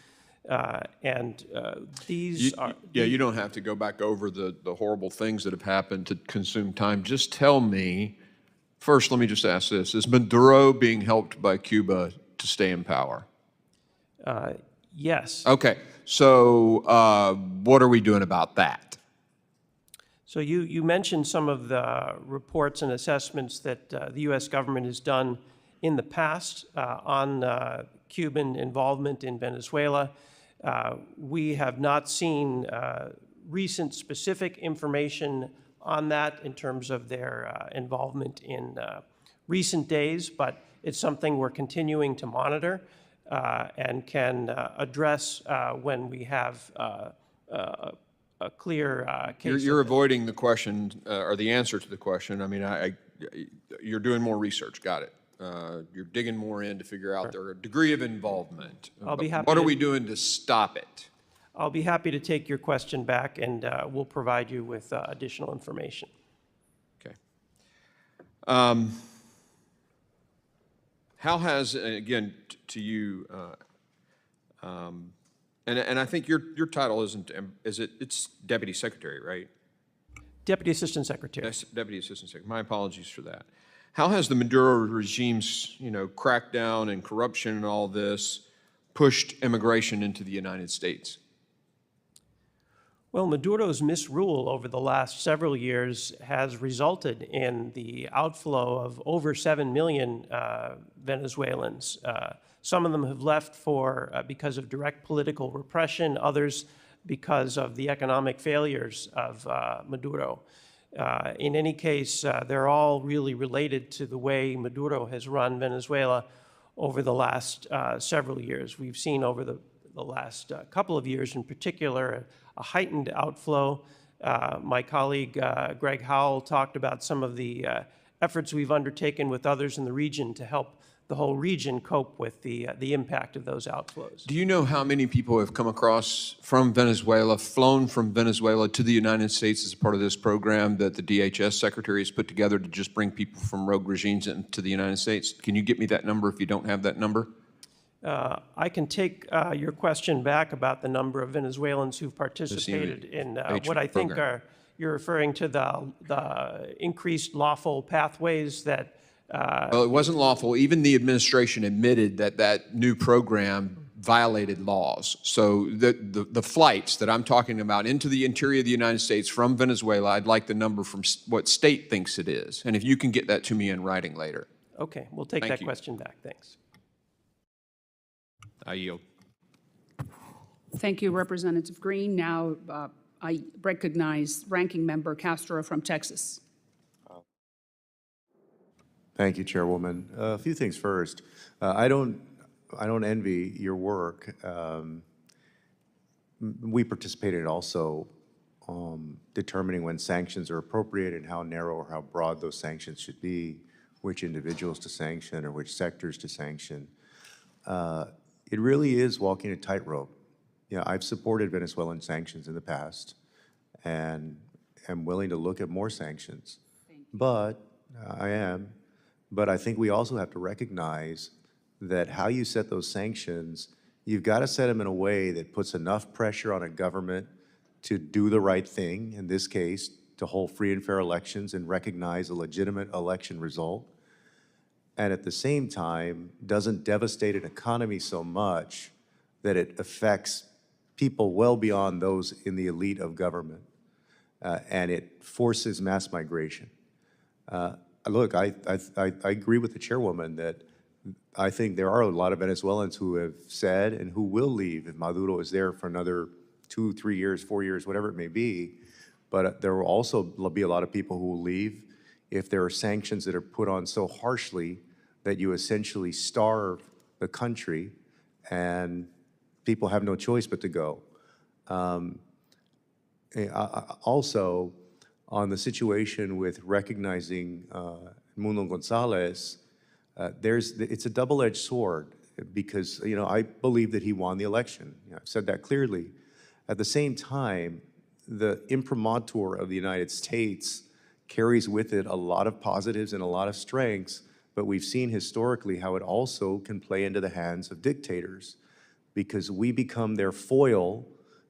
These are... Yeah, you don't have to go back over the horrible things that have happened to consume time. Just tell me, first, let me just ask this. Is Maduro being helped by Cuba to stay in power? Yes. Okay, so what are we doing about that? So you mentioned some of the reports and assessments that the U.S. government has done in the past on Cuban involvement in Venezuela. We have not seen recent specific information on that in terms of their involvement in recent days, but it's something we're continuing to monitor and can address when we have a clear case. You're avoiding the question, or the answer to the question. I mean, you're doing more research, got it. You're digging more in to figure out their degree of involvement. I'll be happy What are to- we doing to stop it? I'll be happy to take your question back, and we'll provide you with additional information. Okay. How has, again, to you, and I think your title isn't, it's Deputy Secretary, right? Deputy Assistant Secretary. Yes, Deputy Assistant Secretary. My apologies for that. How has the Maduro regime's, crackdown and corruption and all this pushed immigration into the United States? Well, Maduro's misrule over the last several years has resulted in the outflow of over 7 million Venezuelans. Some of them have left because of direct political repression, others because of the economic failures of Maduro. In any case, they're all really related to the way Maduro has run Venezuela over the last several years. We've seen over the last couple of years in particular a heightened outflow. My colleague Greg Howell talked about some of the efforts we've undertaken with others in the region to help the whole region cope with the impact of those outflows. Do you know how many people have come across from Venezuela, flown from Venezuela to the United States as a part of this program that the DHS Secretary has put together to just bring people from rogue regimes into the United States? Can you get me that number if you don't have that number? I can take your question back about the number of Venezuelans who've participated in what I think you're referring to the increased lawful pathways that well, it wasn't lawful. Even the administration admitted that that new program violated laws. So the flights that I'm talking about into the interior of the United States from Venezuela, I'd like the number from what state thinks it is. And if you can get that to me in writing later. Okay, we'll take that question back. Thanks. I yield. Thank you, Representative Green. Now I recognize Ranking Member Castro from Texas. Thank you, Chairwoman. A few things first. I don't envy your work. We participated also determining when sanctions are appropriate and how narrow or how broad those sanctions should be, which individuals to sanction or which sectors to sanction. It really is walking a tightrope. I've supported Venezuelan sanctions in the past and am willing to look at more sanctions. But I think we also have to recognize that how you set those sanctions, you've got to set them in a way that puts enough pressure on a government to do the right thing, in this case, to hold free and fair elections and recognize a legitimate election result, and at the same time doesn't devastate an economy so much that it affects people well beyond those in the elite of government, and it forces mass migration. Look, I agree with the chairwoman that I think there are a lot of Venezuelans who have said and who will leave if Maduro is there for another 2, 3 years, 4 years, whatever it may be. But there will also be a lot of people who will leave if there are sanctions that are put on so harshly that you essentially starve the country and people have no choice but to go. Also, on the situation with recognizing Mundo Gonzalez, it's a double-edged sword because, I believe that he won the election. I've said that clearly. At the same time, the imprimatur of the United States carries with it a lot of positives and a lot of strengths, but we've seen historically how it also can play into the hands of dictators because we become their foil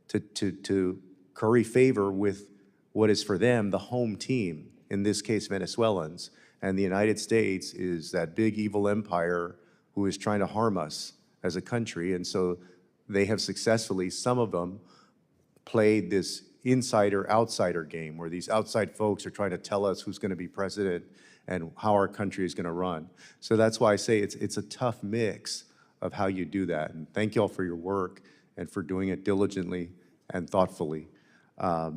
to curry favor with what is for them the home team, in this case Venezuelans, and the United States is that big evil empire who is trying to harm us as a country, and so they have successfully, some of them, played this insider-outsider game where these outside folks are trying to tell us who's going to be president and how our country is going to run. So that's why I say it's a tough mix of how you do that, and thank you all for your work and for doing it diligently and thoughtfully. I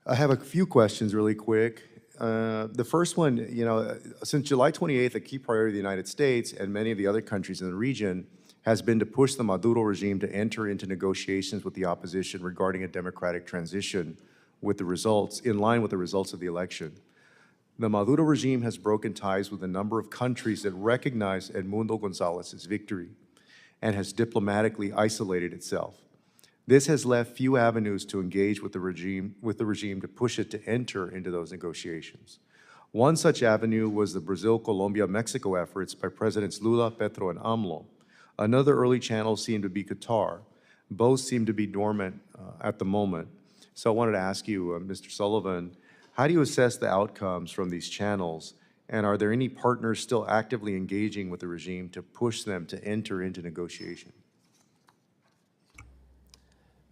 have a few questions really quick. The first one, since July 28th, a key priority of the United States and many of the other countries in the region has been to push the Maduro regime to enter into negotiations with the opposition regarding a democratic transition in line with the results of the election. The Maduro regime has broken ties with a number of countries that recognize Edmundo Gonzalez's victory and has diplomatically isolated itself. This has left few avenues to engage with the regime to push it to enter into those negotiations. One such avenue was the Brazil, Colombia, Mexico efforts by Presidents Lula, Petro, and AMLO. Another early channel seemed to be Qatar. Both seem to be dormant at the moment. So I wanted to ask you, Mr. Sullivan, how do you assess the outcomes from these channels? And are there any partners still actively engaging with the regime to push them to enter into negotiation?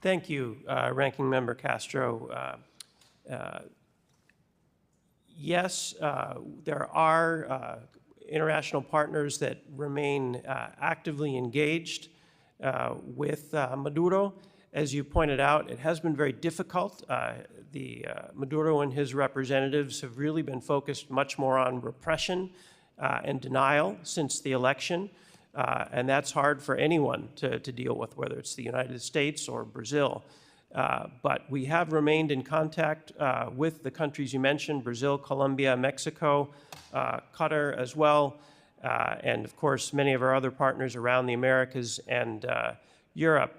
Thank you, Ranking Member Castro. Yes, there are international partners that remain actively engaged with Maduro. As you pointed out, it has been very difficult. Maduro and his representatives have really been focused much more on repression and denial since the election. And that's hard for anyone to deal with, whether it's the United States or Brazil. But we have remained in contact with the countries you mentioned, Brazil, Colombia, Mexico, Qatar as well, and of course, many of our other partners around the Americas and Europe.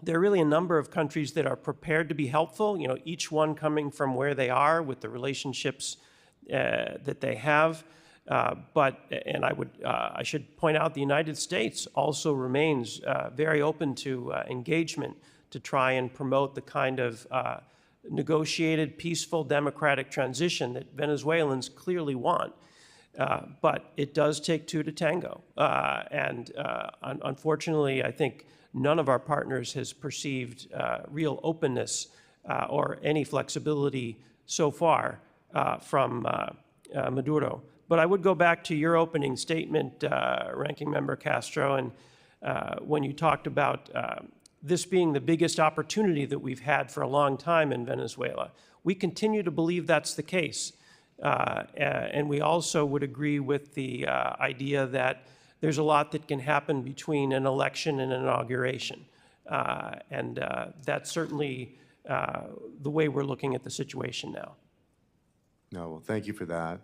There are really a number of countries that are prepared to be helpful, each one coming from where they are with the relationships that they have. I should point out the United States also remains very open to engagement to try and promote the kind of negotiated, peaceful, democratic transition that Venezuelans clearly want. But it does take two to tango. Unfortunately, I think none of our partners has perceived real openness or any flexibility so far from Maduro. But I would go back to your opening statement, Ranking Member Castro, and when you talked about this being the biggest opportunity that we've had for a long time in Venezuela. We continue to believe that's the case. And we also would agree with the idea that there's a lot that can happen between an election and an inauguration. That's certainly the way we're looking at the situation now. No, well, thank you for that.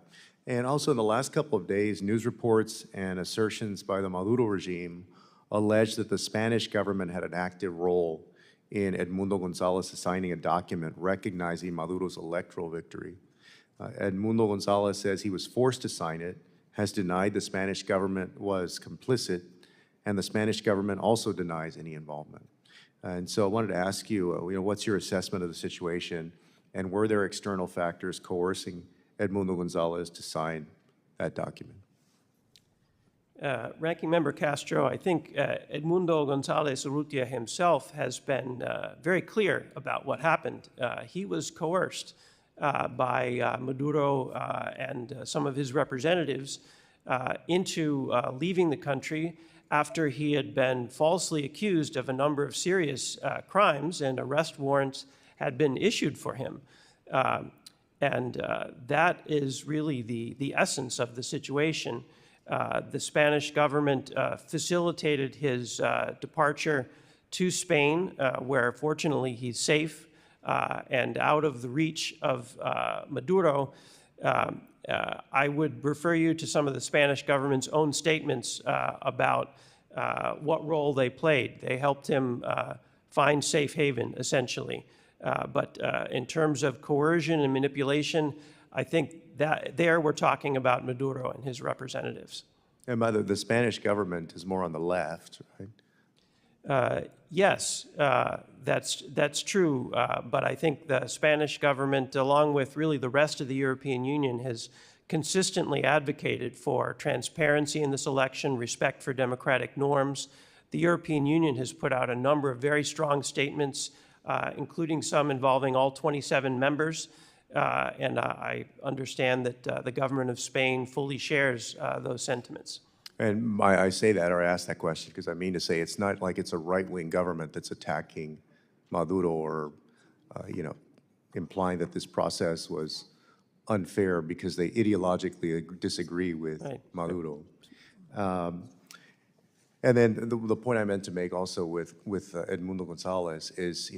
And also in the last couple of days, news reports and assertions by the Maduro regime alleged that the Spanish government had an active role in Edmundo Gonzalez signing a document recognizing Maduro's electoral victory. Edmundo Gonzalez says he was forced to sign it, has denied the Spanish government was complicit, and the Spanish government also denies any involvement. And so I wanted to ask you, what's your assessment of the situation, and were there external factors coercing Edmundo Gonzalez to sign that document? Ranking Member Castro, I think Edmundo Gonzalez Urrutia himself has been very clear about what happened. He was coerced by Maduro and some of his representatives into leaving the country after he had been falsely accused of a number of serious crimes, and arrest warrants had been issued for him. That is really the essence of the situation. The Spanish government facilitated his departure to Spain, where fortunately he's safe. and out of the reach of Maduro, I would refer you to some of the Spanish government's own statements about what role they played. They helped him find safe haven, essentially. But in terms of coercion and manipulation, I think that there we're talking about Maduro and his representatives. And by the Spanish government is more on the left, right? Yes, that's true. But I think the Spanish government, along with really the rest of the European Union, has consistently advocated for transparency in this election, respect for democratic norms. The European Union has put out a number of very strong statements, including some involving all 27 members. And I understand that the government of Spain fully shares those sentiments. And I say that, or I ask that question, because I mean to say it's not like it's a right-wing government that's attacking Maduro or, implying that this process was unfair because they ideologically disagree with Maduro. And then the point I meant to make also with Edmundo Gonzalez is,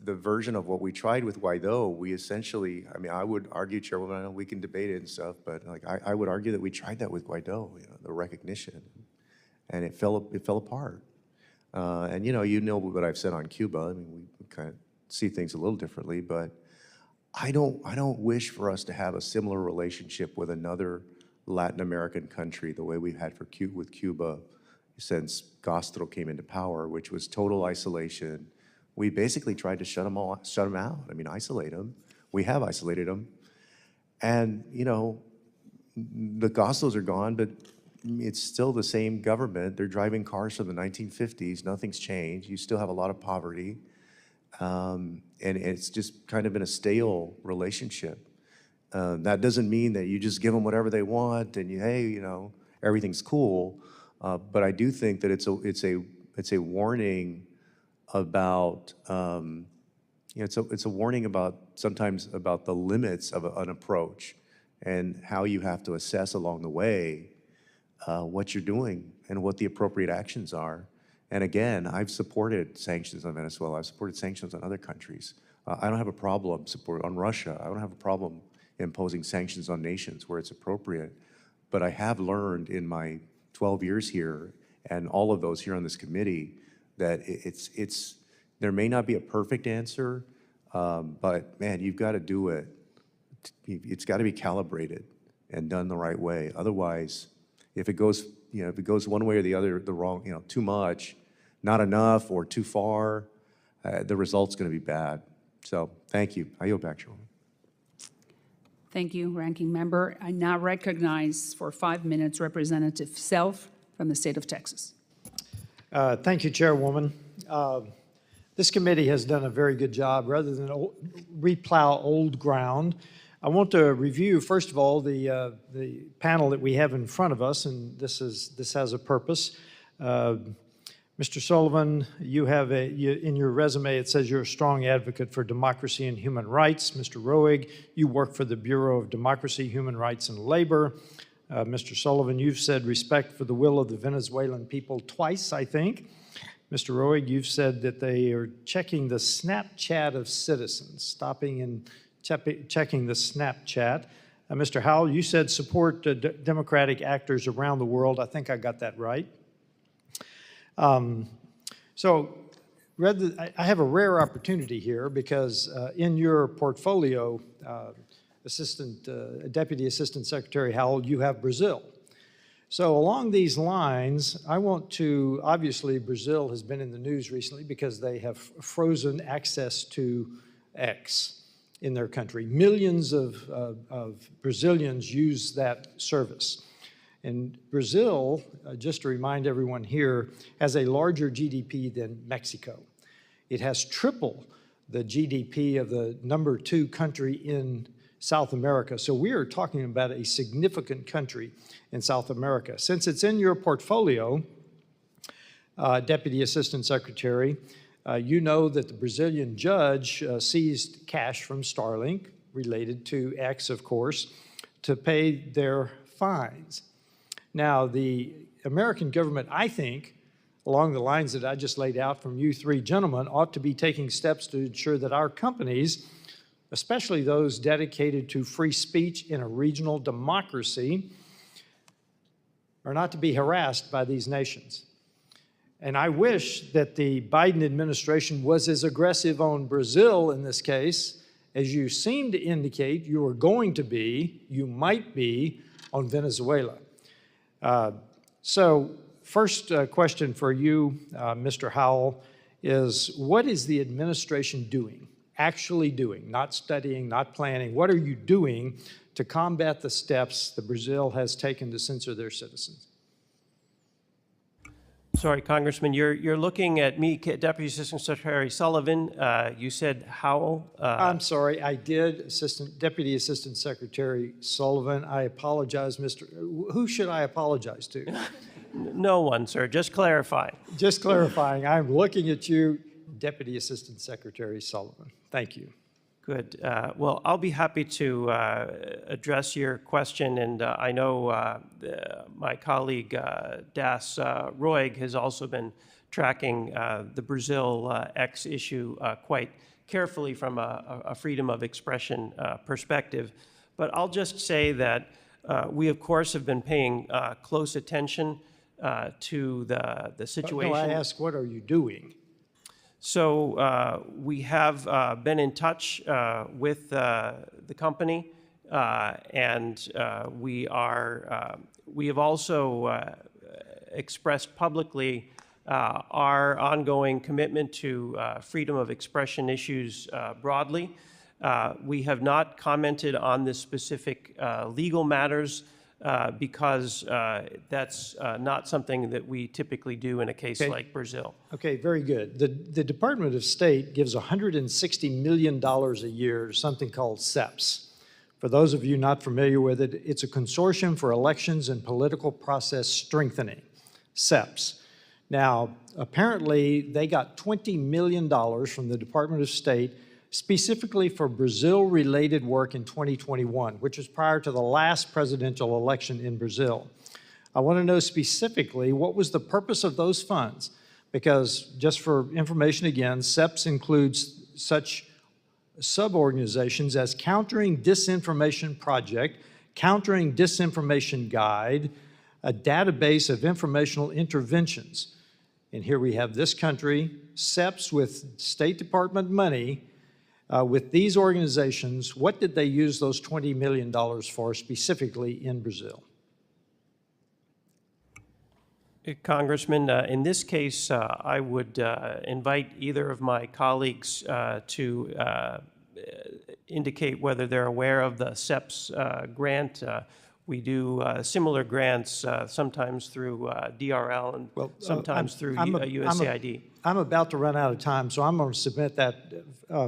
the version of what we tried with Guaido, we essentially, I would argue, Chairwoman, I know we can debate it and stuff, but I would argue that we tried that with Guaido, the recognition, and it fell apart. And you know what I've said on Cuba. We kind of see things a little differently, but I don't wish for us to have a similar relationship with another Latin American country the way we've had with Cuba since Castro came into power, which was total isolation. We basically tried to shut them out. Isolate them. We have isolated them. And, the Castros are gone, but it's still the same government. They're driving cars from the 1950s. Nothing's changed. You still have a lot of poverty. And it's just kind of been a stale relationship. That doesn't mean that you just give them whatever they want and everything's cool. But I do think that it's a warning about it's a warning about sometimes about the limits of an approach and how you have to assess along the way what you're doing and what the appropriate actions are. And again, I've supported sanctions on Venezuela. I've supported sanctions on other countries. I don't have a problem supporting on Russia. I don't have a problem imposing sanctions on nations where it's appropriate. But I have learned in my 12 years here and all of those here on this committee that there may not be a perfect answer, but man, you've got to do it. It's got to be calibrated and done the right way. Otherwise, if it goes one way or the other, the wrong, too much, not enough, or too far, the result's going to be bad. So, thank you. I yield back, Chairwoman. Thank you, Ranking Member. I now recognize for 5 minutes Representative Self from the state of Texas. Thank you, Chairwoman. This committee has done a very good job. Rather than replow old ground, I want to review, first of all, the panel that we have in front of us, and this has a purpose. Mr. Sullivan, you have in your resume, it says you're a strong advocate for democracy and human rights. Mr. Roig, you work for the Bureau of Democracy, Human Rights, and Labor. Mr. Sullivan, you've said respect for the will of the Venezuelan people twice, I think. Mr. Roig, you've said that they are checking the Snapchat of citizens, stopping and checking the Snapchat. Mr. Howell, you said support democratic actors around the world. I think I got that right. So I have a rare opportunity here because in your portfolio, Deputy Assistant Secretary Howell, you have Brazil. So along these lines, I want to, obviously Brazil has been in the news recently because they have frozen access to X in their country. Millions of Brazilians use that service. And Brazil, just to remind everyone here, has a larger GDP than Mexico. It has triple the GDP of the #2 country in South America. So we are talking about a significant country in South America. Since it's in your portfolio, Deputy Assistant Secretary, you know that the Brazilian judge seized cash from Starlink, related to X, of course, to pay their fines. Now, the American government, I think, along the lines that I just laid out from you three gentlemen, ought to be taking steps to ensure that our companies, especially those dedicated to free speech in a regional democracy, are not to be harassed by these nations. And I wish that the Biden administration was as aggressive on Brazil in this case as you seem to indicate you are going to be, you might be, on Venezuela. So first question for you, Mr. Howell, is what is the administration doing, actually doing, not studying, not planning? What are you doing to combat the steps that Brazil has taken to censor their citizens? Sorry, Congressman, you're looking at me, Deputy Assistant Secretary Sullivan. You said Howell. I'm sorry, I did, Deputy Assistant Secretary Sullivan. I apologize, who should I apologize to? No one, sir, just clarifying. Just clarifying, I'm looking at you, Deputy Assistant Secretary Sullivan. Thank you. Good. Well, I'll be happy to address your question, and I know my colleague Das Roig has also been tracking the Brazil X issue quite carefully from a freedom of expression perspective. But I'll just say that we, of course, have been paying close attention to the situation. No, I ask, what are you doing? So we have been in touch with the company, and we have also expressed publicly our ongoing commitment to freedom of expression issues broadly. We have not commented on the specific legal matters because that's not something that we typically do in a case like Brazil. Okay, very good. The Department of State gives $160 million a year to something called Sept. For those of you not familiar with it, it's a consortium for elections and political process strengthening, Sept. Now, apparently, they got $20 million from the Department of State specifically for Brazil-related work in 2021, which was prior to the last presidential election in Brazil. I want to know specifically what was the purpose of those funds, because just for information again, Sept includes such sub-organizations as Countering Disinformation Project, Countering Disinformation Guide, a database of informational interventions. And here we have this country, Sept with State Department money. With these organizations, what did they use those $20 million for specifically in Brazil? Congressman, in this case, I would invite either of my colleagues to indicate whether they're aware of the Sept grant. We do similar grants sometimes through DRL and sometimes through USAID. I'm about to run out of time, so I'm going to submit that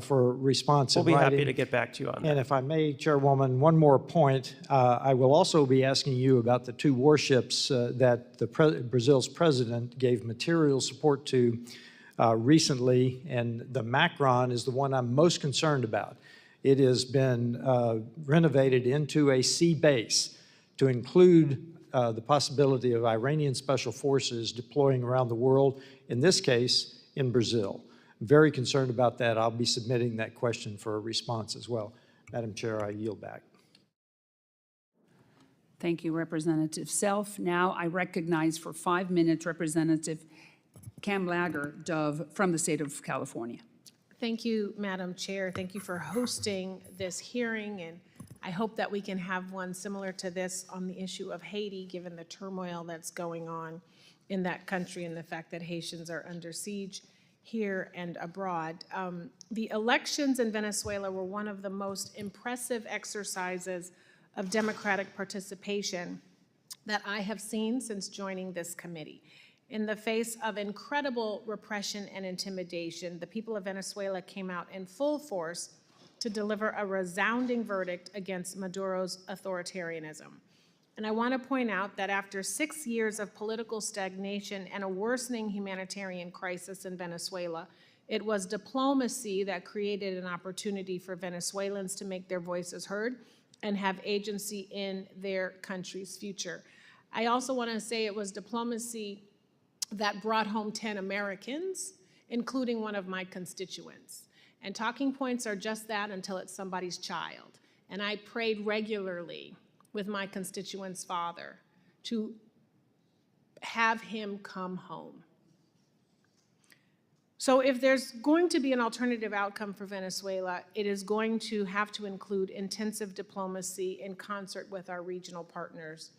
for response in writing. We'll be happy to get back to you on that. And if I may, Chairwoman, one more point. I will also be asking you about the two warships that Brazil's president gave material support to recently, and the Macron is the one I'm most concerned about. It has been renovated into a sea base to include the possibility of Iranian special forces deploying around the world, in this case, in Brazil. I'm very concerned about that. I'll be submitting that question for a response as well. Madam Chair, I yield back. Thank you, Representative Self. Now I recognize for 5 minutes Representative Kamlager Dove from the state of California. Thank you, Madam Chair. Thank you for hosting this hearing, and I hope that we can have one similar to this on the issue of Haiti, given the turmoil that's going on in that country and the fact that Haitians are under siege here and abroad. The elections in Venezuela were one of the most impressive exercises of democratic participation that I have seen since joining this committee. In the face of incredible repression and intimidation, the people of Venezuela came out in full force to deliver a resounding verdict against Maduro's authoritarianism. And I want to point out that after 6 years of political stagnation and a worsening humanitarian crisis in Venezuela, it was diplomacy that created an opportunity for Venezuelans to make their voices heard and have agency in their country's future. I also want to say it was diplomacy that brought home 10 Americans, including one of my constituents. And talking points are just that until it's somebody's child. And I prayed regularly with my constituent's father to have him come home. So if there's going to be an alternative outcome for Venezuela, it is going to have to include intensive diplomacy in concert with our regional partners.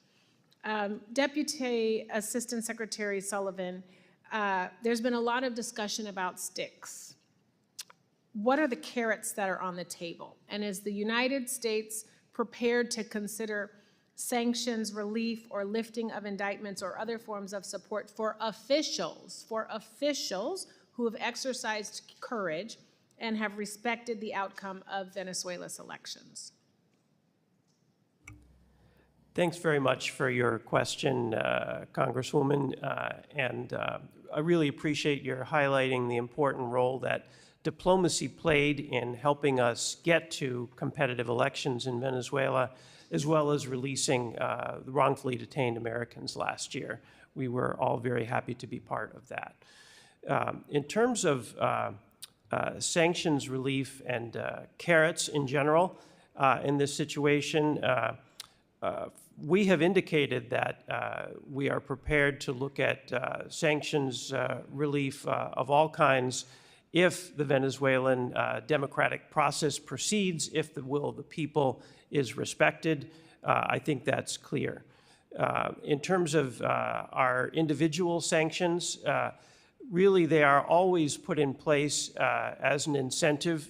Deputy Assistant Secretary Sullivan, there's been a lot of discussion about sticks. What are the carrots that are on the table? And is the United States prepared to consider sanctions, relief, or lifting of indictments or other forms of support for officials who have exercised courage and have respected the outcome of Venezuela's elections? Thanks very much for your question, Congresswoman, and I really appreciate your highlighting the important role that diplomacy played in helping us get to competitive elections in Venezuela, as well as releasing the wrongfully detained Americans last year. We were all very happy to be part of that. In terms of sanctions relief and carrots in general in this situation, we have indicated that we are prepared to look at sanctions relief of all kinds if the Venezuelan democratic process proceeds, if the will of the people is respected. I think that's clear. In terms of our individual sanctions, really they are always put in place as an incentive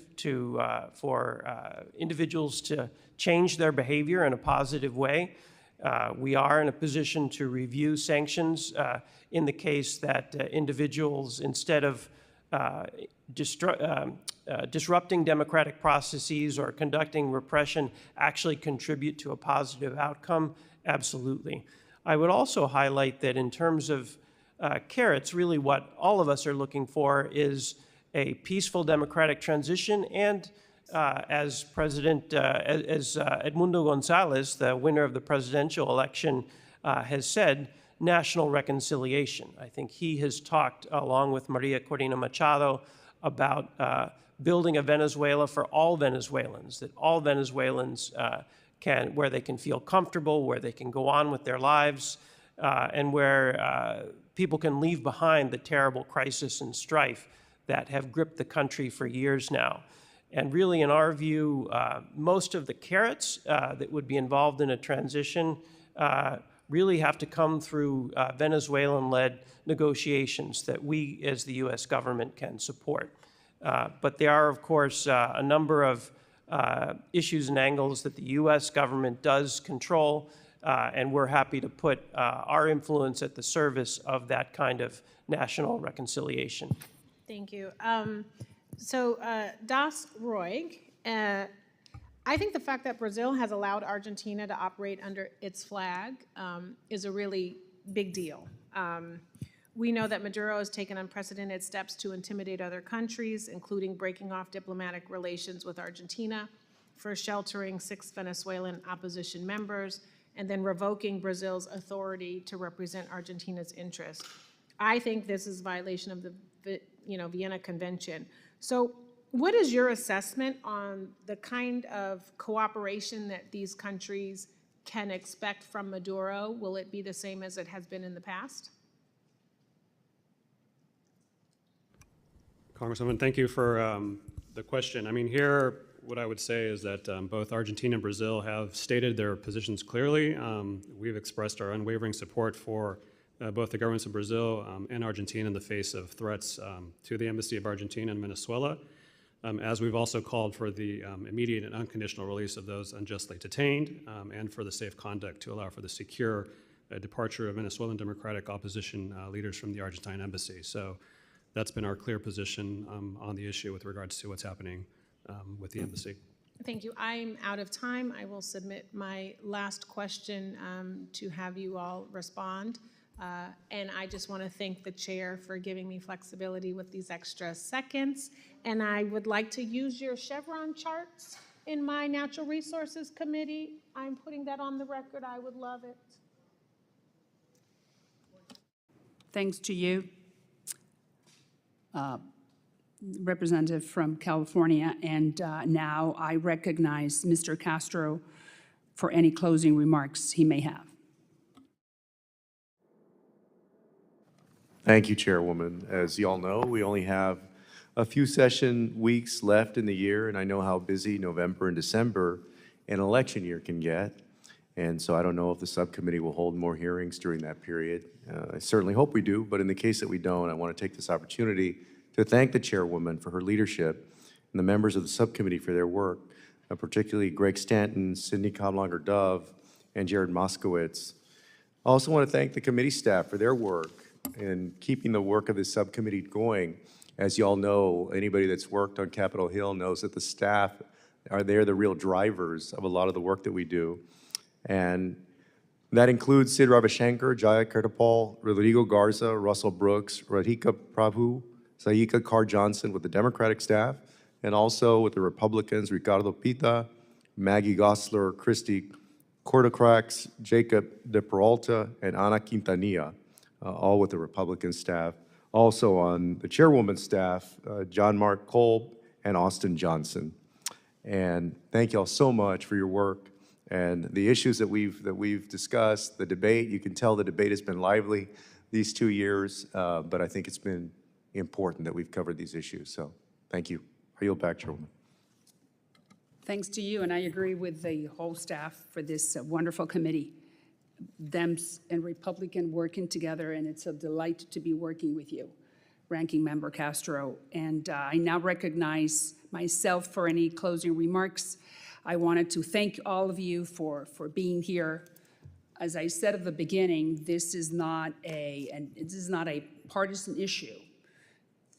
for individuals to change their behavior in a positive way. We are in a position to review sanctions in the case that individuals, instead of disrupting democratic processes or conducting repression, actually contribute to a positive outcome. Absolutely. I would also highlight that in terms of carrots, really what all of us are looking for is a peaceful democratic transition and as Edmundo Gonzalez, the winner of the presidential election, has said, national reconciliation. I think he has talked, along with Maria Corina Machado, about building a Venezuela for all Venezuelans, that all Venezuelans where they can feel comfortable, where they can go on with their lives, and where people can leave behind the terrible crisis and strife that have gripped the country for years now. And really, in our view, most of the carrots that would be involved in a transition really have to come through Venezuelan-led negotiations that we, as the U.S. government, can support. But there are, of course, a number of issues and angles that the U.S. government does control, and we're happy to put our influence at the service of that kind of national reconciliation. Thank you. Das Roig, I think the fact that Brazil has allowed Argentina to operate under its flag is a really big deal. We know that Maduro has taken unprecedented steps to intimidate other countries, including breaking off diplomatic relations with Argentina, for sheltering 6 Venezuelan opposition members, and then revoking Brazil's authority to represent Argentina's interests. I think this is a violation of the Vienna Convention. So what is your assessment on the kind of cooperation that these countries can expect from Maduro? Will it be the same as it has been in the past? Congresswoman, thank you for the question. I mean, here, what I would say is that both Argentina and Brazil have stated their positions clearly. We've expressed our unwavering support for both the governments of Brazil and Argentina in the face of threats to the Embassy of Argentina in Venezuela, as we've also called for the immediate and unconditional release of those unjustly detained and for the safe conduct to allow for the secure departure of Venezuelan democratic opposition leaders from the Argentine embassy. So that's been our clear position on the issue with regards to what's happening with the embassy. Thank you. I'm out of time. I will submit my last question to have you all respond. And I just want to thank the chair for giving me flexibility with these extra seconds. And I would like to use your Chevron charts in my Natural Resources Committee. I'm putting that on the record. I would love it. Thanks to you, Representative from California. And now I recognize Mr. Castro for any closing remarks he may have. Thank you, Chairwoman. As you all know, we only have a few session weeks left in the year, and I know how busy November and December an election year can get. And so I don't know if the subcommittee will hold more hearings during that period. I certainly hope we do, but in the case that we don't, I want to take this opportunity to thank the Chairwoman for her leadership and the members of the subcommittee for their work, particularly Greg Stanton, Sidney Comlonger-Dove, and Jared Moskowitz. I also want to thank the committee staff for their work in keeping the work of this subcommittee going. As you all know, anybody that's worked on Capitol Hill knows that the staff they're the real drivers of a lot of the work that we do. And that includes Sid Ravishankar, Jaya Kirtapal, Rodrigo Garza, Russell Brooks, Radhika Prabhu, Saika Carr Johnson with the Democratic staff, and also with the Republicans, Ricardo Pita, Maggie Gosler, Christy Cortocrax, Jacob De Peralta, and Ana Quintanilla, all with the Republican staff. Also on the chairwoman's staff, John Mark Kolb and Austin Johnson. And thank you all so much for your work and the issues that we've discussed, the debate. You can tell the debate has been lively these 2 years, but I think it's been important that we've covered these issues. So thank you. I yield back, Chairwoman. Thanks to you, and I agree with the whole staff for this wonderful committee. Dems and Republican working together, and it's a delight to be working with you, Ranking Member Castro. And I now recognize myself for any closing remarks. I wanted to thank all of you for being here. As I said at the beginning, this is not a partisan issue.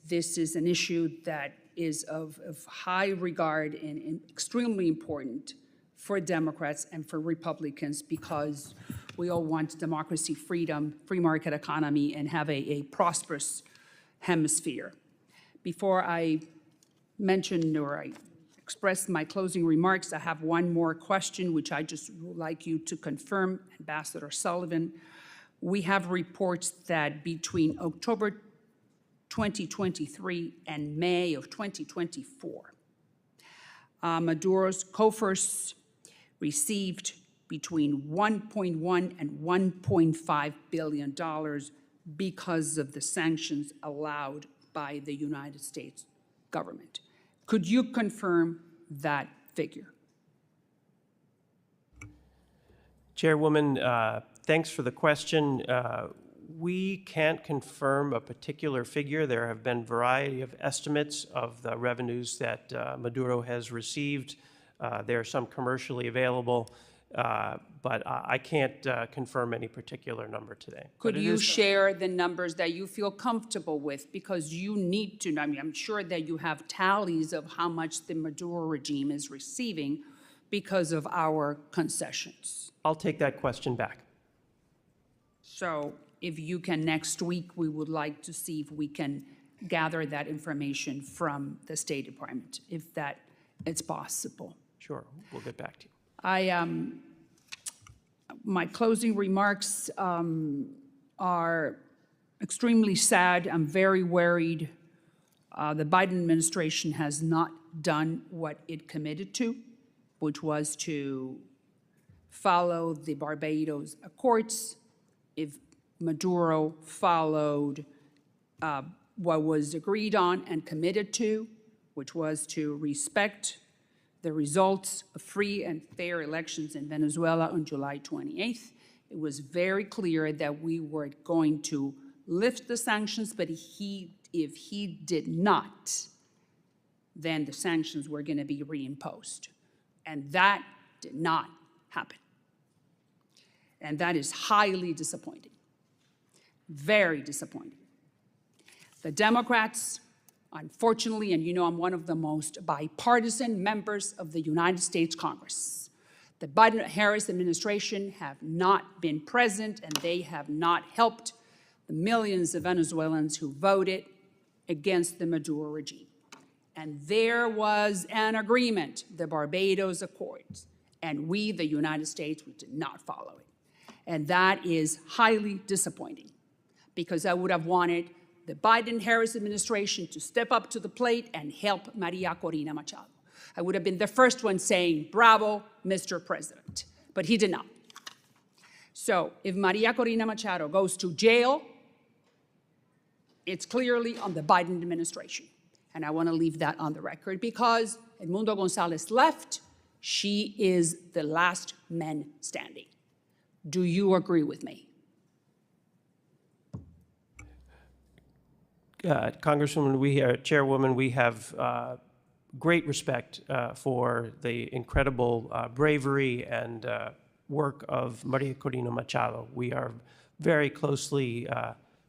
This is an issue that is of high regard and extremely important for Democrats and for Republicans, because we all want democracy, freedom, free market economy, and have a prosperous hemisphere. Before I mention or I express my closing remarks, I have one more question, which I just would like you to confirm, Ambassador Sullivan. We have reports that between October 2023 and May of 2024, Maduro's coffers received between $1.1 and $1.5 billion because of the sanctions allowed by the United States government. Could you confirm that figure? Chairwoman, thanks for the question. We can't confirm a particular figure. There have been a variety of estimates of the revenues that Maduro has received. There are some commercially available, but I can't confirm any particular number today. Could you share the numbers that you feel comfortable with? Because you need to, I mean, I'm sure that you have tallies of how much the Maduro regime is receiving because of our concessions. I'll take that question back. So if you can next week, we would like to see if we can gather that information from the State Department, if that it's possible. Sure, we'll get back to you. My closing remarks are extremely sad. I'm very worried. The Biden administration has not done what it committed to, which was to follow the Barbados Accords. If Maduro followed what was agreed on and committed to, which was to respect the results of free and fair elections in Venezuela on July 28th. It was very clear that we were going to lift the sanctions, but if he did not, then the sanctions were going to be reimposed. And that did not happen. And that is highly disappointing, very disappointing. The Democrats, unfortunately, and you know I'm one of the most bipartisan members of the United States Congress, the Biden-Harris administration have not been present, and they have not helped the millions of Venezuelans who voted against the Maduro regime. And there was an agreement, the Barbados Accords, and we, the United States, we did not follow it. And that is highly disappointing. because I would have wanted the Biden-Harris administration to step up to the plate and help Maria Corina Machado. I would have been the first one saying, bravo, Mr. President, but he did not. So if Maria Corina Machado goes to jail, it's clearly on the Biden administration. And I want to leave that on the record because Edmundo Gonzalez left. She is the last man standing. Do you agree with me? Congresswoman, Chairwoman, we have great respect for the incredible bravery and work of Maria Corina Machado. We are very closely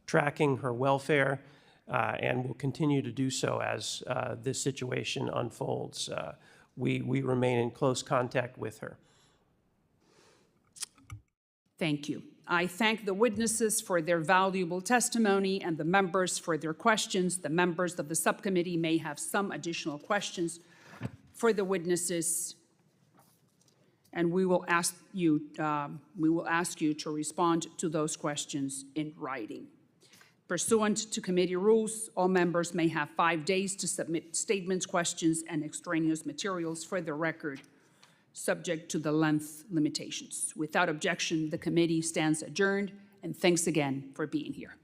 tracking her welfare and will continue to do so as this situation unfolds. We remain in close contact with her. Thank you. I thank the witnesses for their valuable testimony and the members for their questions. The members of the subcommittee may have some additional questions for the witnesses, and we will ask you to respond to those questions in writing. Pursuant to committee rules, all members may have 5 days to submit statements, questions, and extraneous materials for the record, subject to the length limitations. Without objection, the committee stands adjourned, and thanks again for being here.